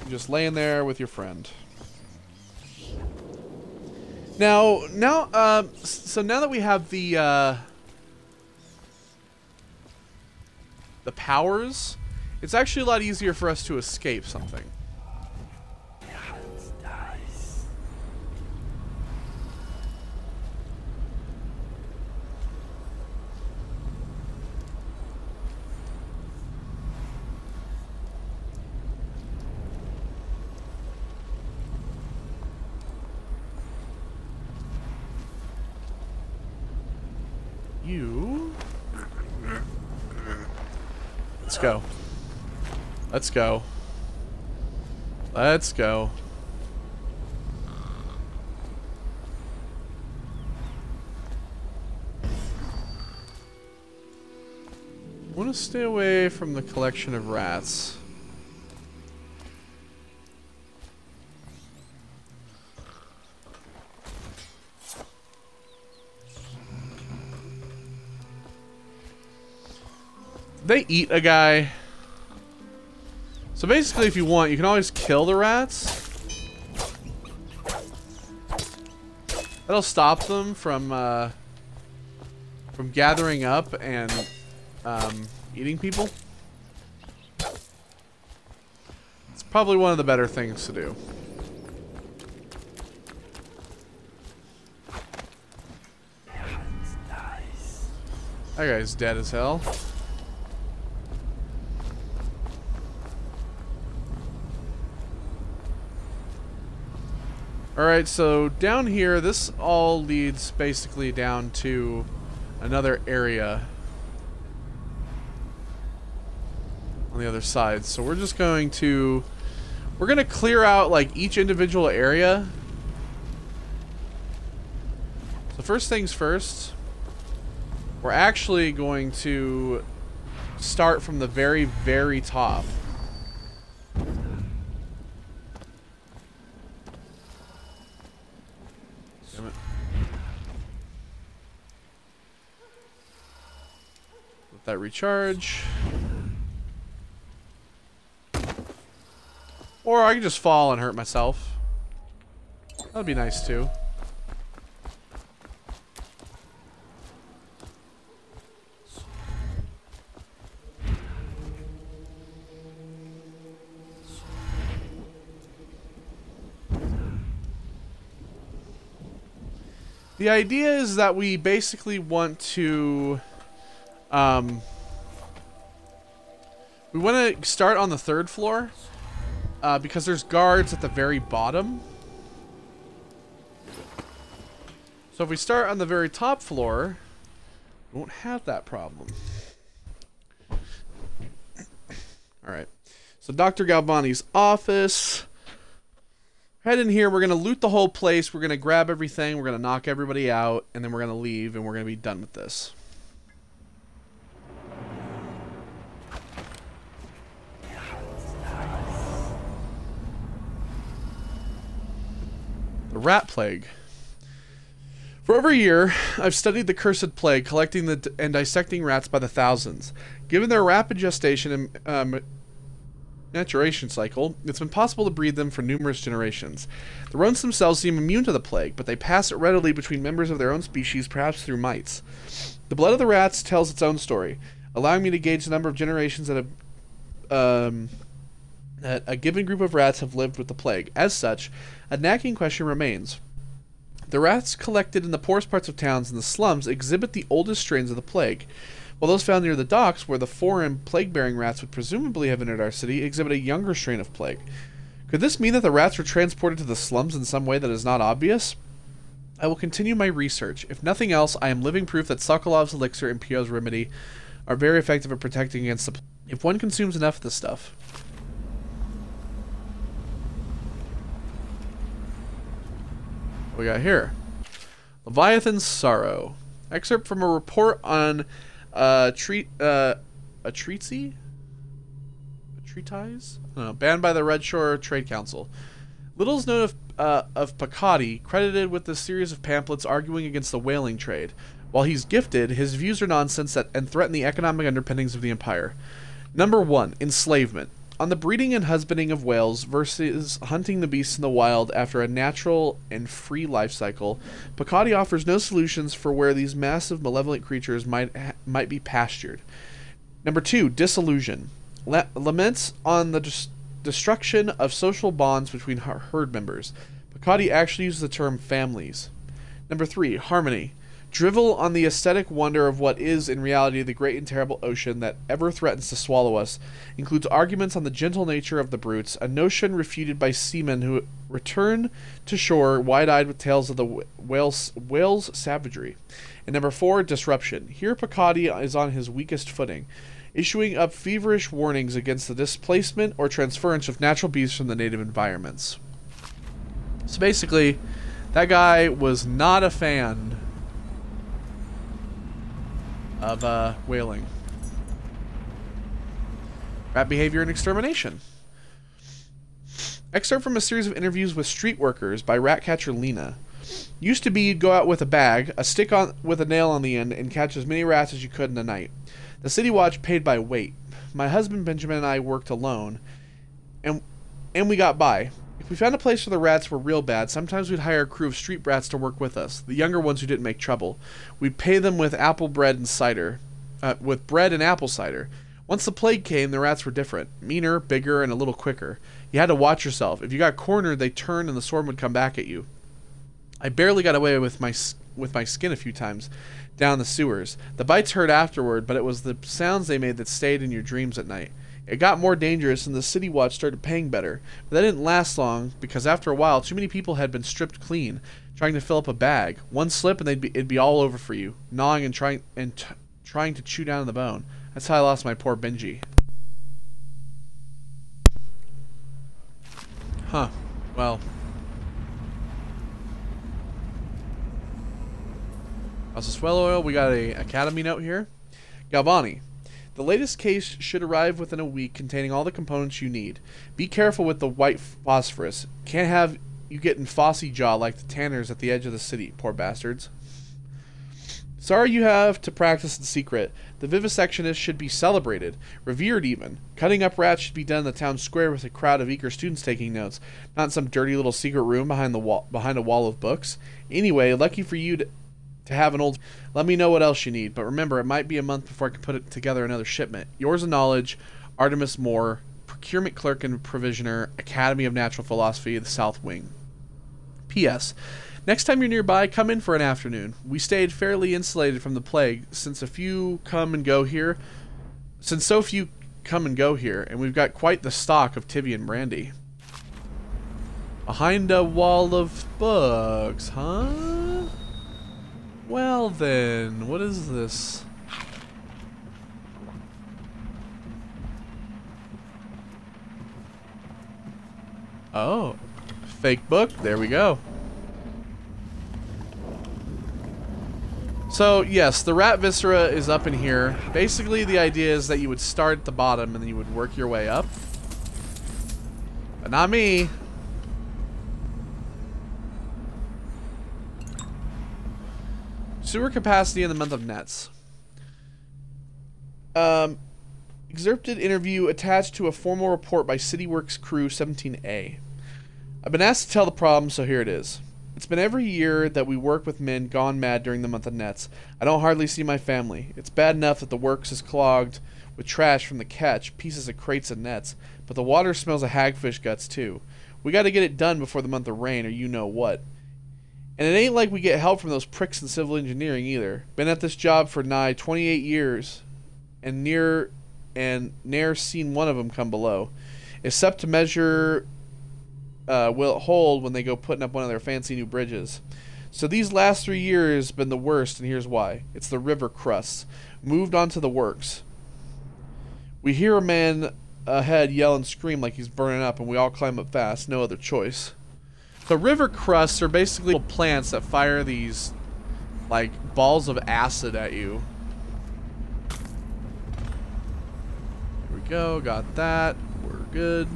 You're just laying there with your friend. So now that we have the powers, it's actually a lot easier for us to escape something. Let's go. Let's go. Let's go. I want to stay away from the collection of rats. They eat a guy. So basically, if you want, you can always kill the rats. That'll stop them from gathering up and eating people. It's probably one of the better things to do. That guy's dead as hell. Alright, so down here, this all leads basically down to another area on the other side. So we're just going to... we're going to clear out, like, each individual area. So first things first, we're actually going to start from the very, very top. That recharge. Or I can just fall and hurt myself. That'd be nice too. The idea is that we basically want to, we want to start on the 3rd floor, because there's guards at the very bottom. So if we start on the very top floor, we won't have that problem. Alright, so Dr. Galvani's office. Head in here, we're going to loot the whole place, we're going to grab everything, we're going to knock everybody out, and then we're going to leave, and we're going to be done with this. The rat plague. For over a year, I've studied the cursed plague, collecting and dissecting rats by the thousands. Given their rapid gestation and maturation cycle, it's been possible to breed them for numerous generations. The rodents themselves seem immune to the plague, but they pass it readily between members of their own species, perhaps through mites. The blood of the rats tells its own story, allowing me to gauge the number of generations that a given group of rats have lived with the plague. As such, a nagging question remains. The rats collected in the poorest parts of towns and the slums exhibit the oldest strains of the plague, while those found near the docks, where the foreign plague-bearing rats would presumably have entered our city, exhibit a younger strain of plague. Could this mean that the rats were transported to the slums in some way that is not obvious? I will continue my research. If nothing else, I am living proof that Sokolov's elixir and Pio's remedy are very effective at protecting against the if one consumes enough of this stuff. What we got here? Leviathan Sorrow. Excerpt from a report on a treatise? I don't know, banned by the Red Shore Trade Council. Little is known of Pakati, credited with a series of pamphlets arguing against the whaling trade. While he's gifted, his views are nonsense and threaten the economic underpinnings of the empire. Number 1, enslavement. On the breeding and husbanding of whales versus hunting the beasts in the wild after a natural and free life cycle, Pakati offers no solutions for where these massive malevolent creatures might be pastured. Number 2, disillusion. Laments on the destruction of social bonds between herd members. Pakati actually uses the term families. Number 3, harmony. Drivel on the aesthetic wonder of what is, in reality, the great and terrible ocean that ever threatens to swallow us, includes arguments on the gentle nature of the brutes, a notion refuted by seamen who return to shore wide-eyed with tales of the whale's savagery. And number 4, disruption. Here Pakati is on his weakest footing, issuing up feverish warnings against the displacement or transference of natural beasts from the native environments. So basically, that guy was not a fan of whaling. Rat behavior and extermination. Excerpt from a series of interviews with street workers by Ratcatcher Lena. Used to be you'd go out with a bag, a stick with a nail on the end, and catch as many rats as you could in a night. The city watch paid by weight. My husband Benjamin and I worked alone, and we got by. If we found a place where the rats were real bad, sometimes we'd hire a crew of street rats to work with us, the younger ones who didn't make trouble. We'd pay them with bread and apple cider. Once the plague came, the rats were different, meaner, bigger, and a little quicker. You had to watch yourself. If you got cornered, they'd turn and the swarm would come back at you. I barely got away with my skin a few times down the sewers. The bites hurt afterward, but it was the sounds they made that stayed in your dreams at night. It got more dangerous and the city watch started paying better, but that didn't last long because after a while too many people had been stripped clean, trying to fill up a bag. One slip and it'd be all over for you, gnawing and trying to chew down the bone. That's how I lost my poor Benji. Huh. Well. House of Swell Oil. We got a Academy note here. Galvani. The latest case should arrive within a week, containing all the components you need. Be careful with the white phosphorus. Can't have you getting Fossy Jaw like the tanners at the edge of the city, poor bastards. Sorry you have to practice in secret. The vivisectionist should be celebrated, revered even. Cutting up rats should be done in the town square with a crowd of eager students taking notes, not in some dirty little secret room behind a wall of books. Anyway, lucky for you to have an old... Let me know what else you need, but remember, it might be a month before I can put together another shipment. Yours in knowledge, Artemis Moore, Procurement Clerk and Provisioner, Academy of Natural Philosophy, the South Wing. P.S. Next time you're nearby, come in for an afternoon. We stayed fairly insulated from the plague since so few come and go here, and we've got quite the stock of Tibian brandy. Behind a wall of books, huh? Well then, what is this? Oh, fake book. There we go. So, yes, the rat viscera is up in here. Basically, the idea is that you would start at the bottom and then you would work your way up. But not me. Sewer capacity in the month of Nets. Excerpted interview attached to a formal report by CityWorks Crew 17A. I've been asked to tell the problem, so here it is. It's been every year that we work with men gone mad during the month of Nets. I don't hardly see my family. It's bad enough that the works is clogged with trash from the catch, pieces of crates and nets, but the water smells of hagfish guts too. We gotta get it done before the month of rain, or you know what. And it ain't like we get help from those pricks in civil engineering either. Been at this job for nigh 28 years, and ne'er seen one of them come below. Except to measure will it hold when they go putting up one of their fancy new bridges. So these last 3 years been the worst, and here's why. It's the river crusts. Moved onto the works. We hear a man ahead yell and scream like he's burning up, and we all climb up fast. No other choice. The river crusts are basically little plants that fire these, like, balls of acid at you. Here we go, got that. We're good.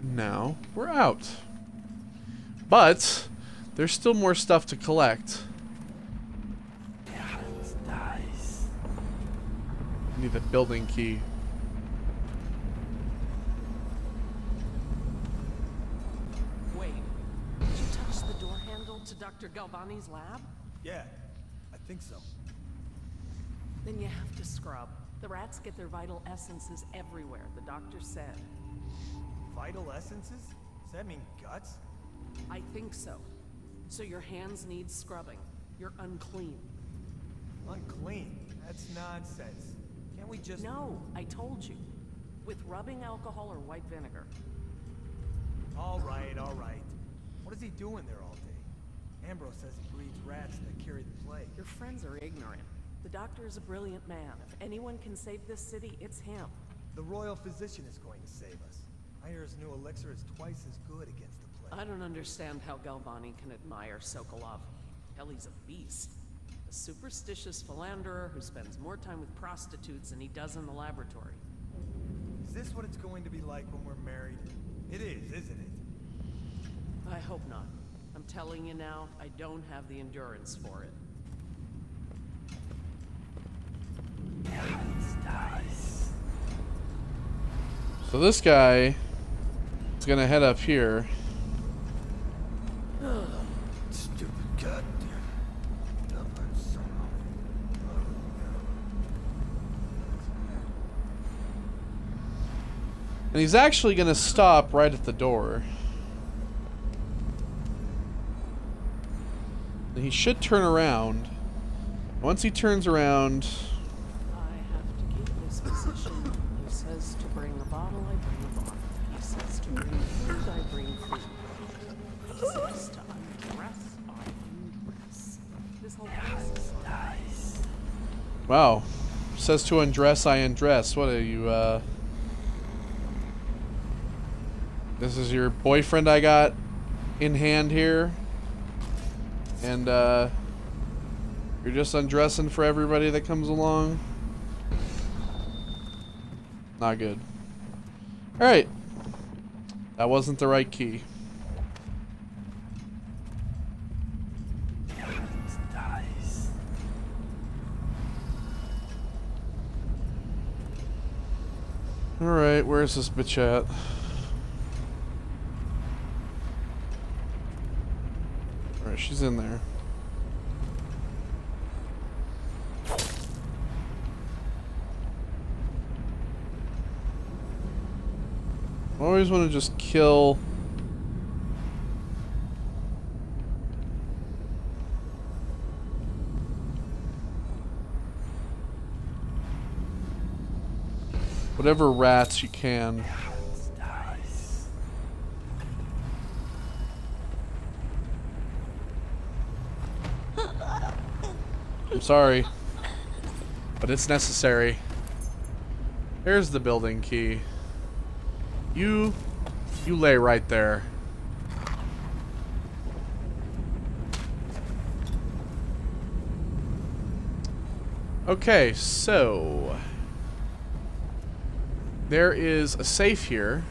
Now we're out, but there's still more stuff to collect. Nice. Need the building key. Wait, did you touch the door handle to Dr. Galvani's lab? Yeah, I think so. Then you have to scrub. The rats get their vital essences everywhere, the doctor said. Vital essences? Does that mean guts? I think so. So your hands need scrubbing. You're unclean. Unclean? That's nonsense. Can't we just... No, I told you. With rubbing alcohol or white vinegar. All right, all right. What is he doing there all day? Ambrose says he breeds rats that carry the plague. Your friends are ignorant. The doctor is a brilliant man. If anyone can save this city, it's him. The royal physician is going to save us. I hear his new elixir is twice as good against the plague. I don't understand how Galvani can admire Sokolov. Hell, he's a beast. A superstitious philanderer who spends more time with prostitutes than he does in the laboratory. Is this what it's going to be like when we're married? It is, isn't it? I hope not. I'm telling you now, I don't have the endurance for it. So this guy is gonna head up here. Stupid goddamn Leviathan Sorrow. And he's actually gonna stop right at the door. And he should turn around. Once he turns around... I have to keep this position. He says to bring a bottle, I bring a bottle. He says to bring food, I bring food. He says to undress, I undress. This whole place is nice. Wow. Says to undress, I undress. What are you, This is your boyfriend I got in hand here? And you're just undressing for everybody that comes along. Not good. Alright. That wasn't the right key. Alright, where's this bitch at? Alright, she's in there. I always want to just kill... whatever rats you can. I'm sorry, but it's necessary. There's the building key. You lay right there. Okay, so there is a safe here.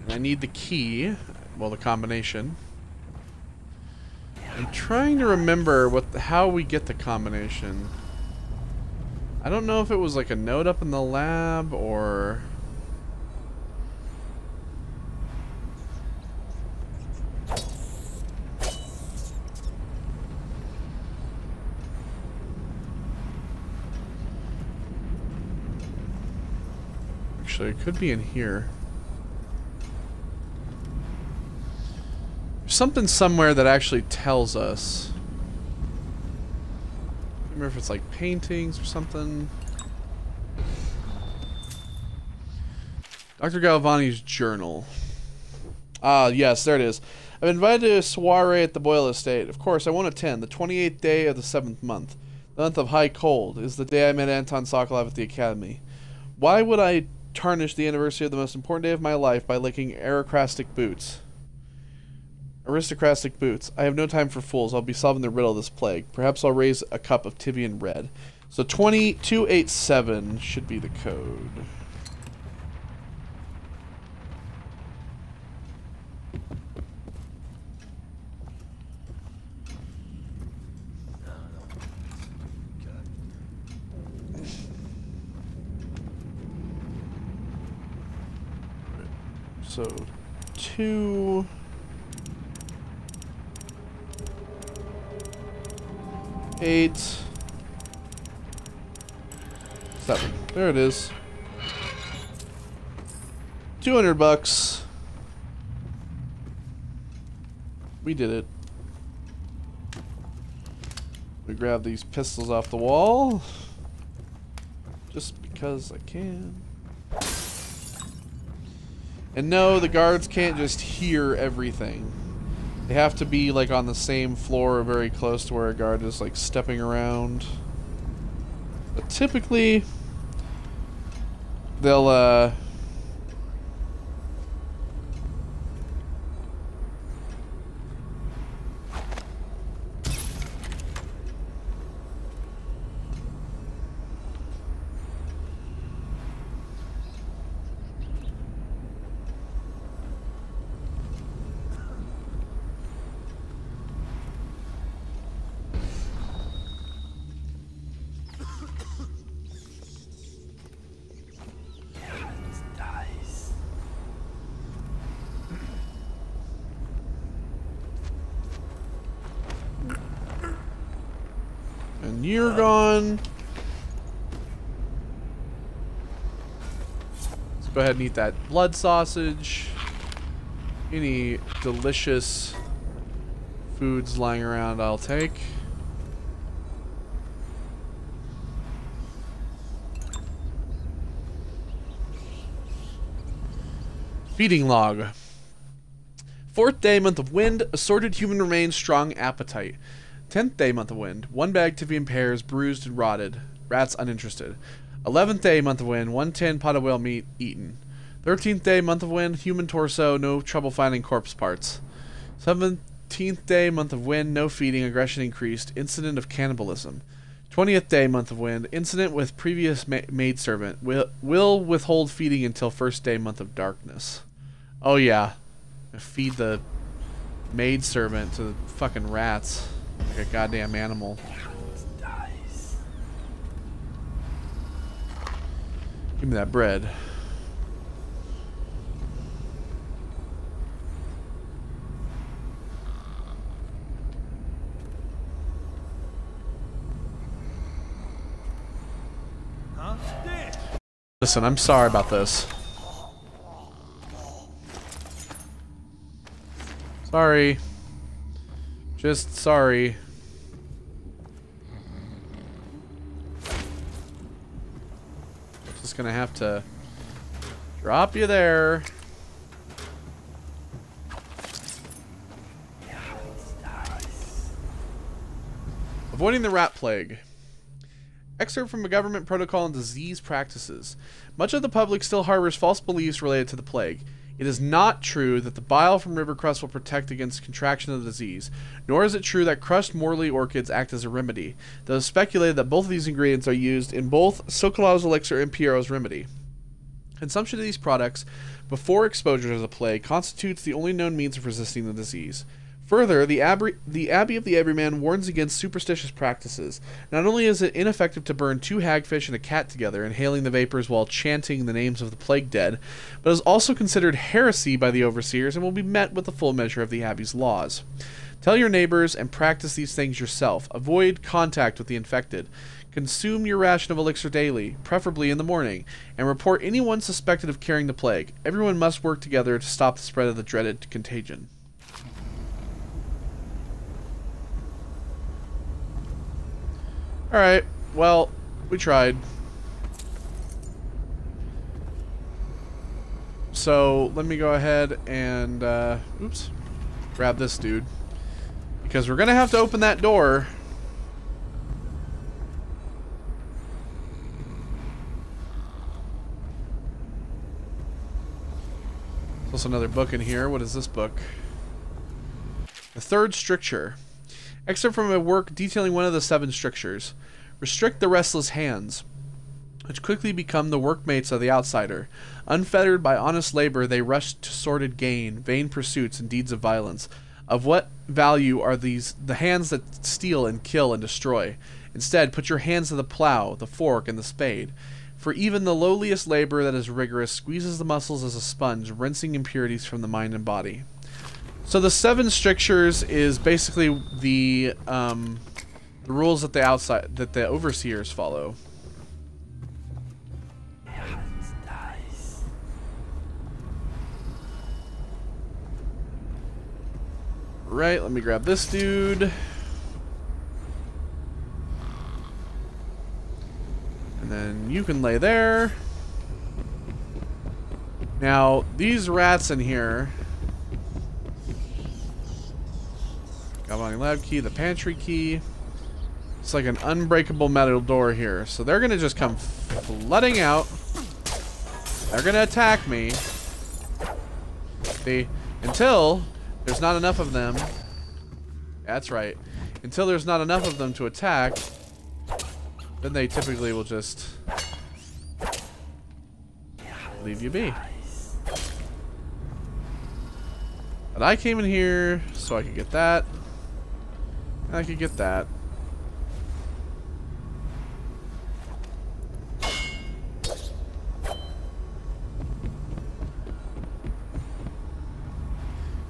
And I need the key, well, the combination. I'm trying to remember how we get the combination. I don't know if it was like a note up in the lab or... Actually, it could be in here. There's something somewhere that actually tells us. I don't remember if it's like paintings or something. Dr. Galvani's journal. Ah, yes, there it is. I've been invited to a soiree at the Boyle Estate. Of course, I won't attend. The 28th day of the 7th month. The month of high cold is the day I met Anton Sokolov at the academy. Why would I tarnish the anniversary of the most important day of my life by licking aristocratic boots? Aristocratic boots. I have no time for fools. I'll be solving the riddle of this plague. Perhaps I'll raise a cup of Tibian red. So 2287 should be the code. So 2 8 7. There it is. $200. We did it. We grab these pistols off the wall. Just because I can. And no, the guards can't just hear everything. They have to be like on the same floor or very close to where a guard is like stepping around. But typically, they'll you're gone. Let's go ahead and eat that blood sausage. Any delicious foods lying around I'll take. Feeding log. 4th day, month of wind, assorted human remains, strong appetite. 10th day, month of wind, 1 bag Tibian pears, bruised and rotted. Rats uninterested. 11th day, month of wind, 1 tin pot of whale meat, eaten. 13th day, month of wind, human torso, no trouble finding corpse parts. 17th day, month of wind, no feeding, aggression increased, incident of cannibalism. 20th day, month of wind, incident with previous maidservant, will withhold feeding until first day, month of darkness. Oh yeah, feed the maidservant to the fucking rats like a goddamn animal. Give me that bread. Listen, I'm sorry about this. Sorry. Just sorry. Just gonna have to drop you there. Avoiding the rat plague. Excerpt from a government protocol on disease practices. Much of the public still harbors false beliefs related to the plague. It is not true that the bile from river crust will protect against contraction of the disease, nor is it true that crushed Morley orchids act as a remedy, though it's speculated that both of these ingredients are used in both Sokolow's elixir and Pierrot's remedy. Consumption of these products before exposure to the plague constitutes the only known means of resisting the disease. Further, the Abbey of the Everyman warns against superstitious practices. Not only is it ineffective to burn 2 hagfish and a cat together, inhaling the vapors while chanting the names of the plague dead, but is also considered heresy by the overseers and will be met with the full measure of the Abbey's laws. Tell your neighbors and practice these things yourself. Avoid contact with the infected. Consume your ration of elixir daily, preferably in the morning, and report anyone suspected of carrying the plague. Everyone must work together to stop the spread of the dreaded contagion. Alright, well, we tried. So, let me go ahead and, oops, grab this dude. Because we're gonna have to open that door. There's also another book in here. What is this book? The Third Stricture. Excerpt from a work detailing one of the 7 strictures. Restrict the restless hands, which quickly become the workmates of the outsider. Unfettered by honest labor, they rush to sordid gain, vain pursuits, and deeds of violence. Of what value are the hands that steal and kill and destroy? Instead, put your hands to the plow, the fork, and the spade. For even the lowliest labor that is rigorous squeezes the muscles as a sponge, rinsing impurities from the mind and body. So the 7 strictures is basically the rules that the overseers follow. Right, let me grab this dude. And then you can lay there. Now, these rats in here. Galvanic lab key, the pantry key. It's like an unbreakable metal door here. So they're going to just come flooding out. They're going to attack me. See? Until there's not enough of them. That's right. Until there's not enough of them to attack, then they typically will just leave you be. But I came in here so I could get that. And I could get that.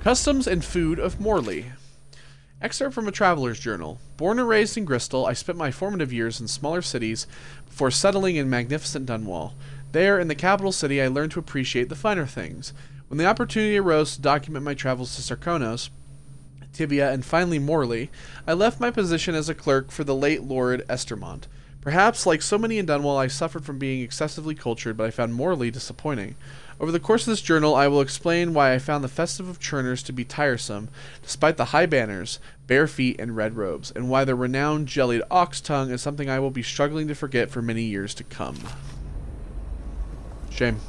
Customs and food of Morley. Excerpt from a traveler's journal. Born and raised in Bristol, I spent my formative years in smaller cities before settling in magnificent Dunwall. There, in the capital city, I learned to appreciate the finer things. When the opportunity arose to document my travels to Sarkonos, Tibia, and finally Morley, I left my position as a clerk for the late Lord Estermont. Perhaps, like so many in Dunwall, I suffered from being excessively cultured, but I found Morley disappointing. Over the course of this journal, I will explain why I found the festive of Churners to be tiresome, despite the high banners, bare feet, and red robes, and why the renowned jellied ox tongue is something I will be struggling to forget for many years to come. Shame.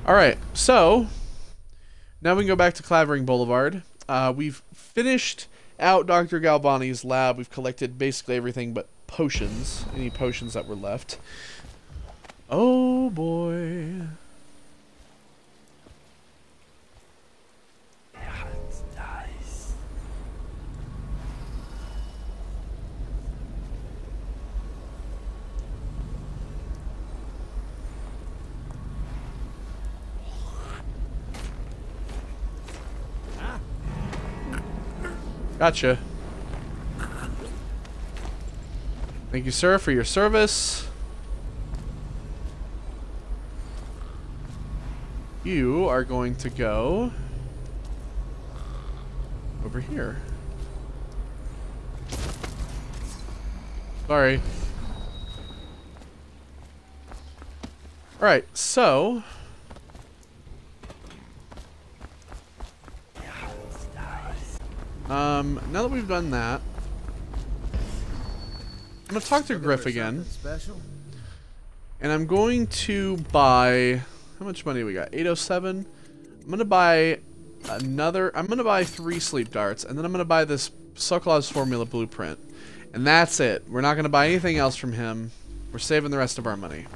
Alright, so Now we can go back to Clavering Boulevard. We've finished out Dr. Galvani's lab. We've collected basically everything but potions. Any potions that were left. Oh boy. Gotcha. Thank you, sir, for your service. You are going to go over here. Sorry. Alright, so now that we've done that, I'm gonna talk to Griff again. And I'm going to buy, how much money we got? 807. I'm gonna buy another, I'm gonna buy 3 sleep darts, and then I'm gonna buy this Sokolov's formula blueprint. And that's it. We're not gonna buy anything else from him. We're saving the rest of our money.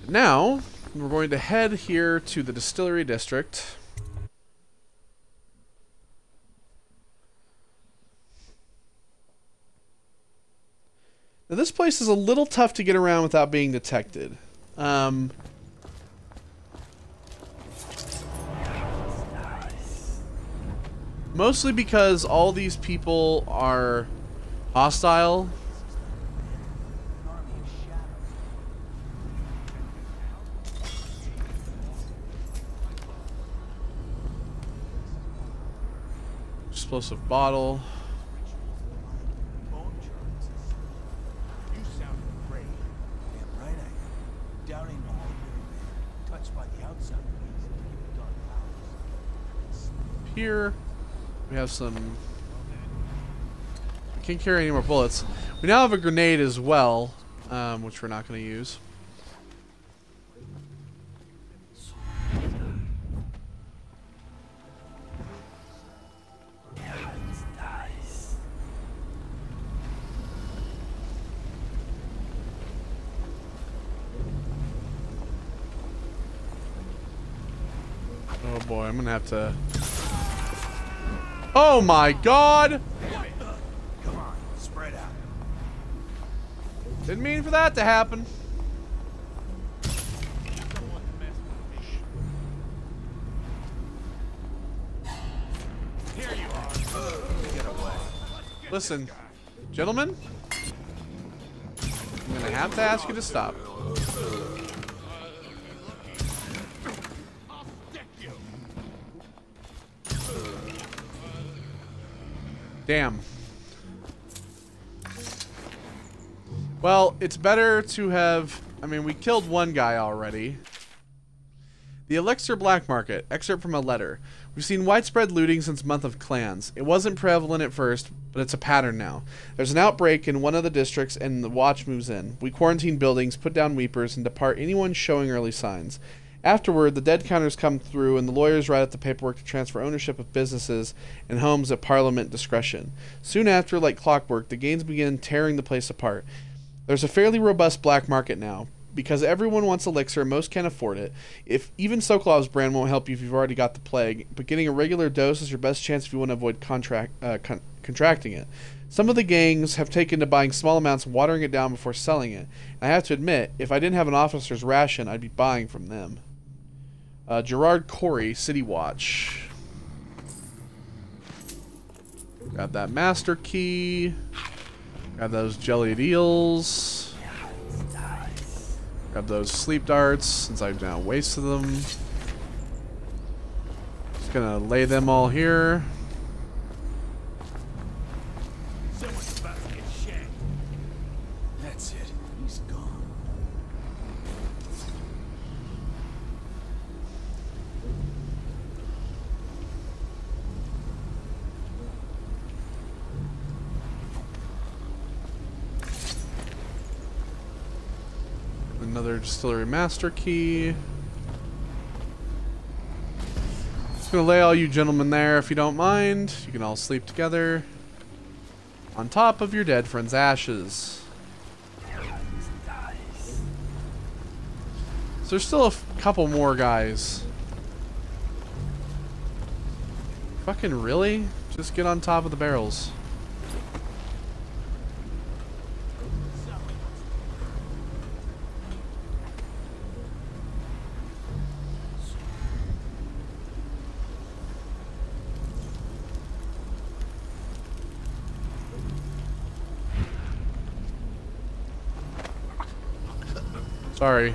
Now, we're going to head here to the Distillery District. Now, this place is a little tough to get around without being detected. Mostly because all these people are hostile. Explosive bottle. You sound great. Damn right I am. Down in the hole, man. Touched by the outside. Here we have some. We can't carry any more bullets. We now have a grenade as well, which we're not going to use. Oh boy, I'm gonna have to. Oh my god! Come on, spread out. Didn't mean for that to happen. Here you are. Get away. Listen, gentlemen, I'm gonna have to ask you to stop. Damn. Well, it's better to have... I mean, we killed one guy already. The Elixir Black Market. Excerpt from a letter. We've seen widespread looting since Month of Clans. It wasn't prevalent at first, but it's a pattern now. There's an outbreak in one of the districts, and the watch moves in. We quarantine buildings, put down weepers, and depart anyone showing early signs. Afterward, the dead counters come through, and the lawyers write up the paperwork to transfer ownership of businesses and homes at Parliament discretion. Soon after, like clockwork, the gangs begin tearing the place apart. There's a fairly robust black market now. Because everyone wants elixir, most can't afford it. If even Sokolov's brand won't help you if you've already got the plague, but getting a regular dose is your best chance if you want to avoid contracting it. Some of the gangs have taken to buying small amounts and watering it down before selling it. And I have to admit, if I didn't have an officer's ration, I'd be buying from them. Gerard Corey, City Watch. Grab that master key. Grab those jellied eels. Grab those sleep darts, since I've now wasted them. Just gonna lay them all here. Someone's about to get shanked. That's it. He's gone. Another distillery master key. Just gonna lay all you gentlemen there if you don't mind. You can all sleep together on top of your dead friend's ashes. So there's still a couple more guys. Fucking really? Just get on top of the barrels. Sorry.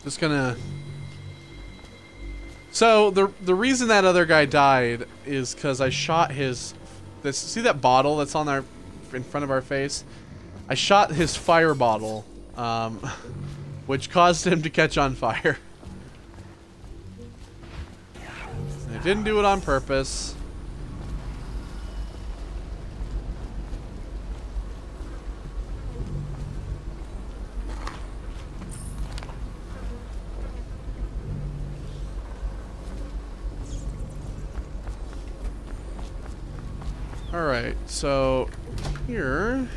Just gonna... So, the reason that other guy died is because I shot his... See that bottle that's on our... in front of our face? I shot his fire bottle, which caused him to catch on fire. I didn't do it on purpose. Alright, so here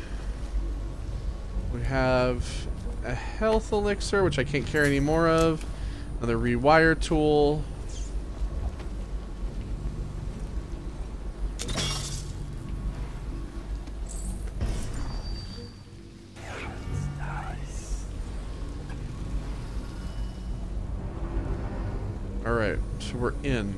we have a health elixir, which I can't carry any more of. Another rewire tool. Alright, so we're in.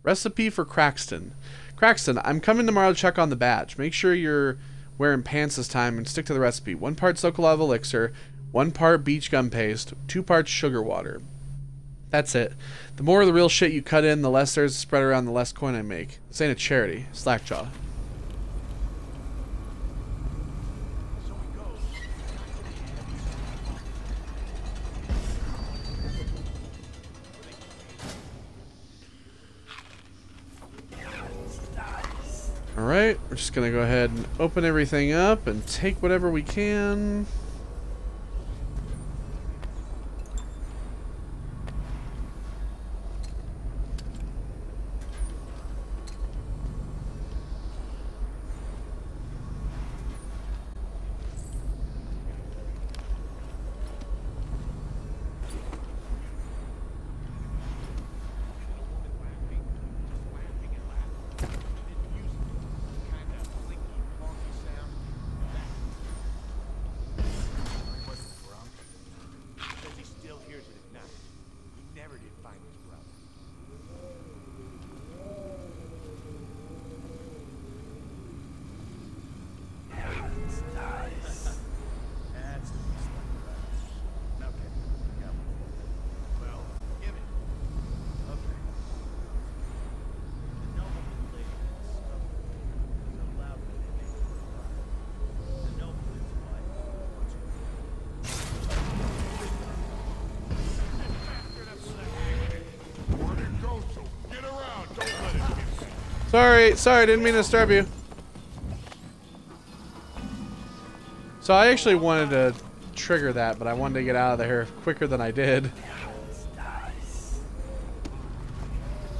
Recipe for Craxton. Craxton, I'm coming tomorrow to check on the badge. Make sure you're wearing pants this time and stick to the recipe. 1 part Sokolov elixir, 1 part beach gum paste, 2 parts sugar water. That's it. The more of the real shit you cut in, the less there's to spread around, the less coin I make. This ain't a charity. Slackjaw. Alright, we're just gonna go ahead and open everything up and take whatever we can. Sorry, didn't mean to disturb you. So I actually wanted to trigger that, but I wanted to get out of there quicker than I did. It's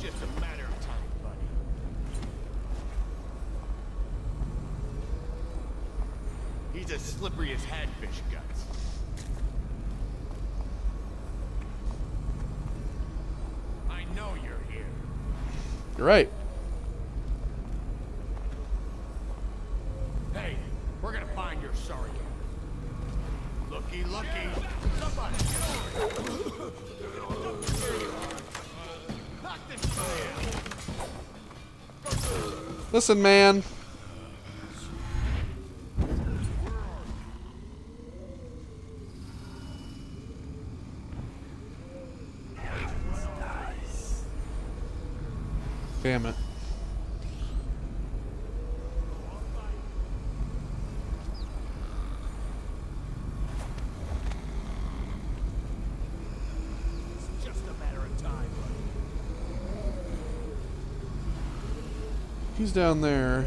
just a matter of time, buddy. He's as slippery as hagfish guts. I know you're here. You're right. Hey, we're gonna find your sorry ass. Looky, looky. Somebody get over here. Knock this man. Listen, man. Damn it. It's just a matter of time. He's down there.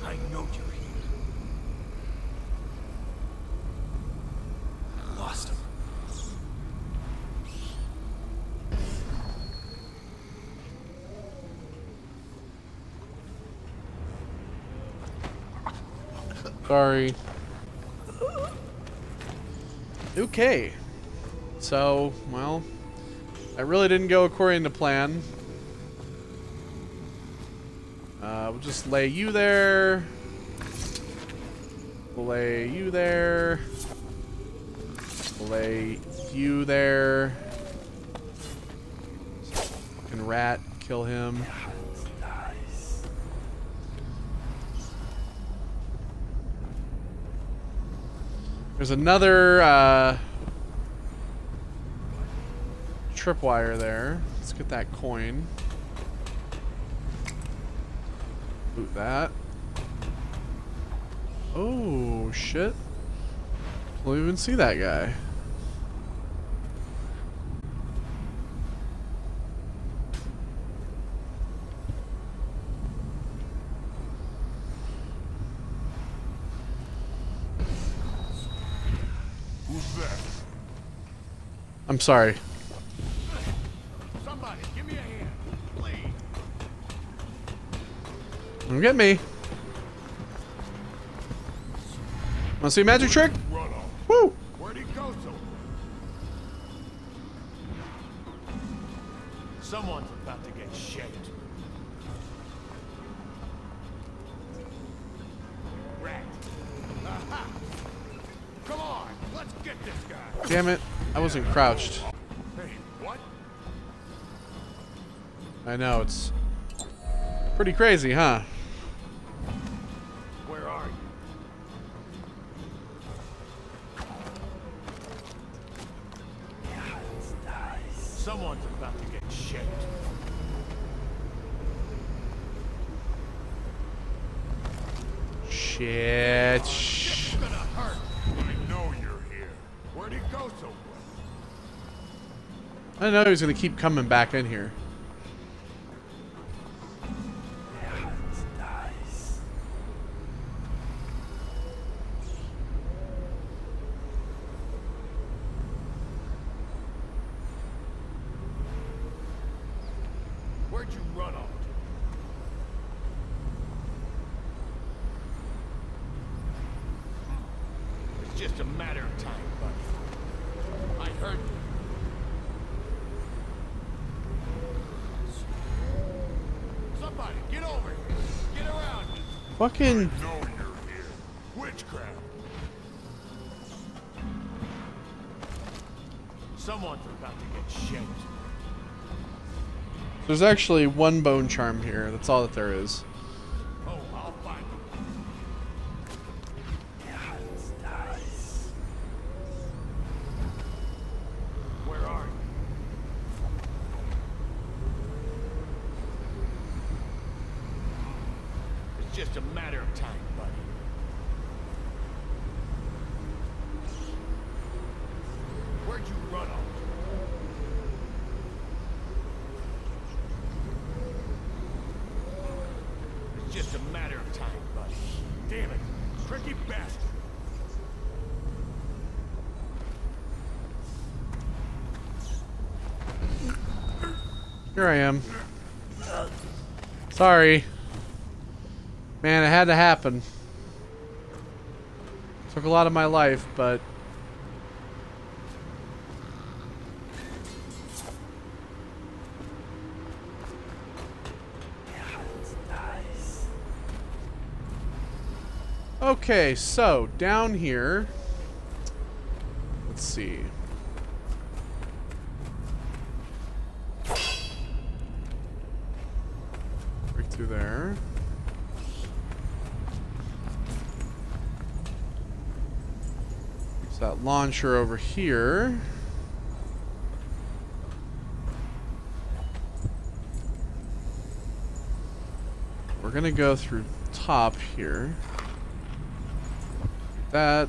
I know you're here. I lost him. Sorry. Okay. So, well, that really didn't go according to plan. We'll just lay you there. We'll lay you there. We'll lay you there. Fucking rat, kill him. There's another tripwire there. Let's get that coin. Loot that. Oh, shit. We'll even see that guy. Who's that? I'm sorry. Somebody, give me a hand, please. Don't get me. Wanna see a magic trick? Woo! Where'd he go to? Someone's about to get shaped. Rat. Aha! Come on, let's get this guy. Damn it. I wasn't crouched. Hey, what? I know, it's pretty crazy, huh? Where are you? Someone's about to get shaped. Shit. It's gonna hurt. I know you're here. Where'd he go so quick? I know he was gonna keep coming back in here. Where'd you run off to? It's just a matter of time, buddy. I heard you. Somebody, get over here. Get around me. Fucking. I know you're here. Witchcraft. Someone's about to get shaped. There's actually one bone charm here. That's all that there is. Oh, I'll find him. Where are you? It's just a matter of time, buddy. Where'd you run off to? It's just a matter of time, buddy. Damn it, tricky bastard. Here I am. Sorry. Man, it had to happen. Took a lot of my life, but... Okay, so down here, let's see. Break through there. that launcher over here. We're gonna go through top here. That.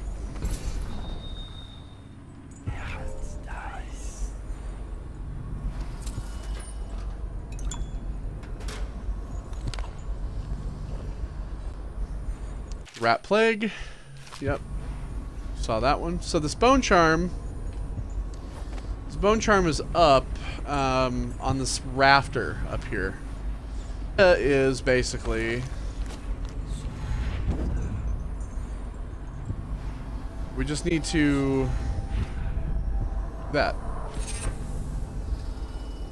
Rat plague. Yep. Saw that one. So this bone charm. This bone charm is up on this rafter up here. Is basically we just need to that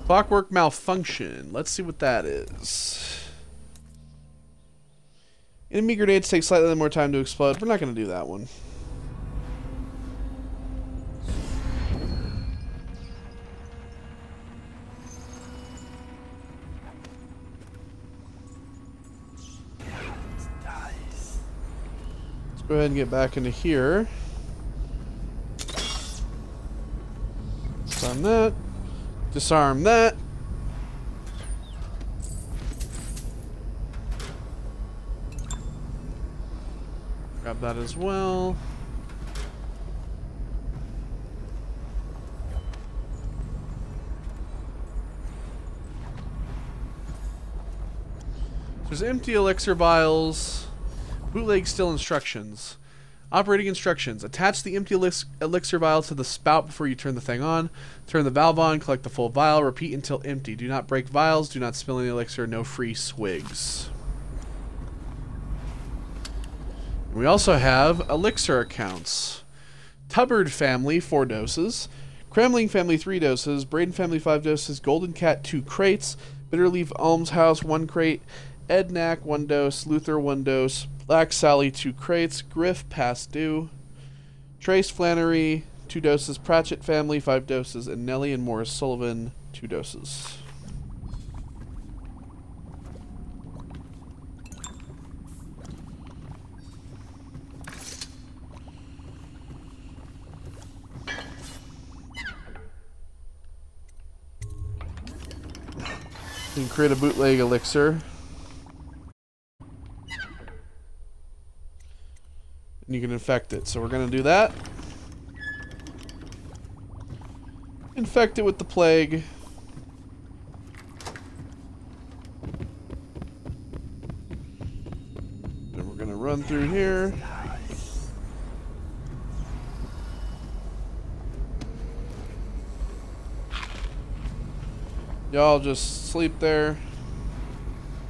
clockwork malfunction. Let's see what that is. Enemy grenades take slightly more time to explode. We're not going to do that one. Go ahead and get back into here. Disarm that. Disarm that. Grab that as well. There's empty elixir vials. Bootleg still instructions. Operating instructions. Attach the empty elixir vial to the spout before you turn the thing on. Turn the valve on, collect the full vial, repeat until empty. Do not break vials, do not spill any elixir, no free swigs. We also have elixir accounts. Tubbard family, 4 doses. Cramling family, 3 doses. Braden family, 5 doses. Golden Cat, 2 crates. Bitterleaf Almshouse, 1 crate. Ednac, 1 dose. Luther, 1 dose. Black Sally, 2 crates. Griff, past due. Trace Flannery, 2 doses. Pratchett family, 5 doses. And Nellie and Morris Sullivan, 2 doses. You can create a bootleg elixir. And you can infect it. So we're going to do that. Infect it with the plague. Then we're going to run through here. Y'all just sleep there.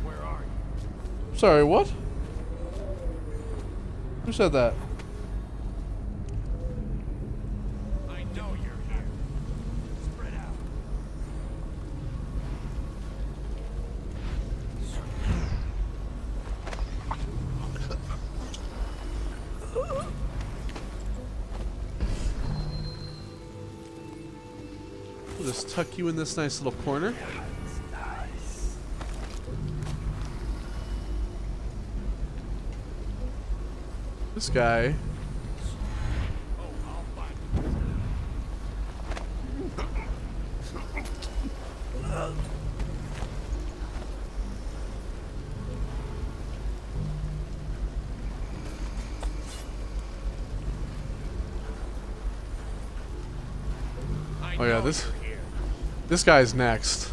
Where are you? Sorry, what? Who said that? I know you're here. Spread out. We'll just tuck you in this nice little corner. This guy. Oh yeah, this guy's next.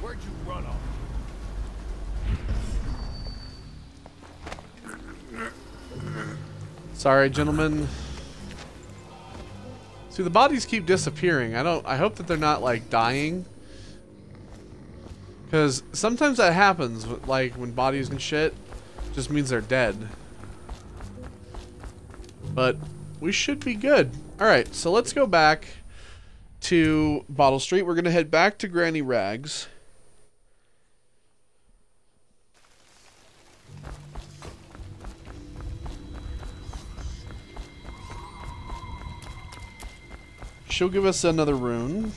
Where'd you run off? Sorry, gentlemen. See, the bodies keep disappearing. I hope that they're not like dying. Cause sometimes that happens, like when bodies and shit just means they're dead. But we should be good. Alright, so let's go back to Bottle Street. We're gonna head back to Granny Rags. She'll give us another rune.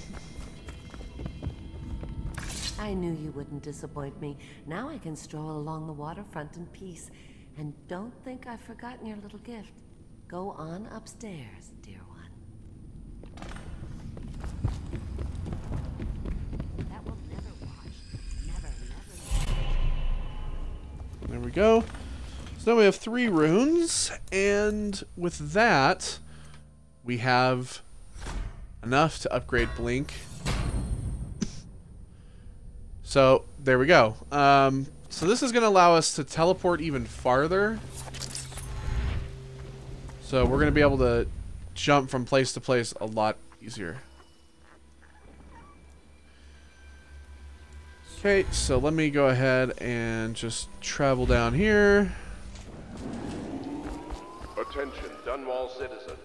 I knew you wouldn't disappoint me. Now I can stroll along the waterfront in peace. And don't think I've forgotten your little gift. Go on upstairs, dear one. That will never wash. Never. There we go. So now we have 3 runes, and with that, we have enough to upgrade Blink. So there we go. So this is going to allow us to teleport even farther. So we're going to be able to jump from place to place a lot easier. Okay, so let me go ahead and just travel down here. Attention, Dunwall citizens.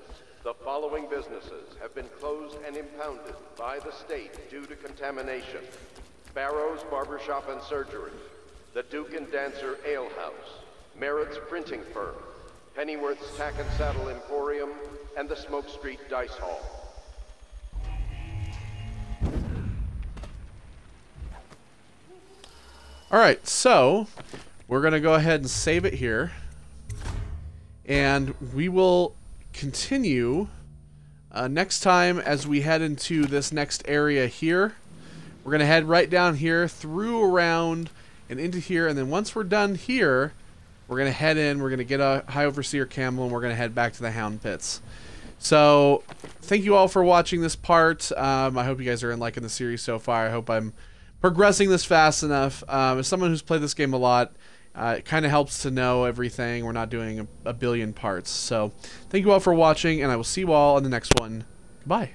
The following businesses have been closed and impounded by the state due to contamination. Barrow's Barbershop and Surgery, the Duke and Dancer Ale House, Merritt's Printing Firm, Pennyworth's Tack and Saddle Emporium, and the Smoke Street Dice Hall. Alright, so we're going to go ahead and save it here. And we will continue next time as we head into this next area here. We're going to head right down here, through, around, and into here. And then once we're done here, we're going to head in. We're going to get a High Overseer Camel, and we're going to head back to the Hound Pits. So, thank you all for watching this part. I hope you guys are liking the series so far. I hope I'm progressing this fast enough. As someone who's played this game a lot, it kind of helps to know everything. We're not doing a billion parts. So, thank you all for watching, and I will see you all in the next one. Goodbye.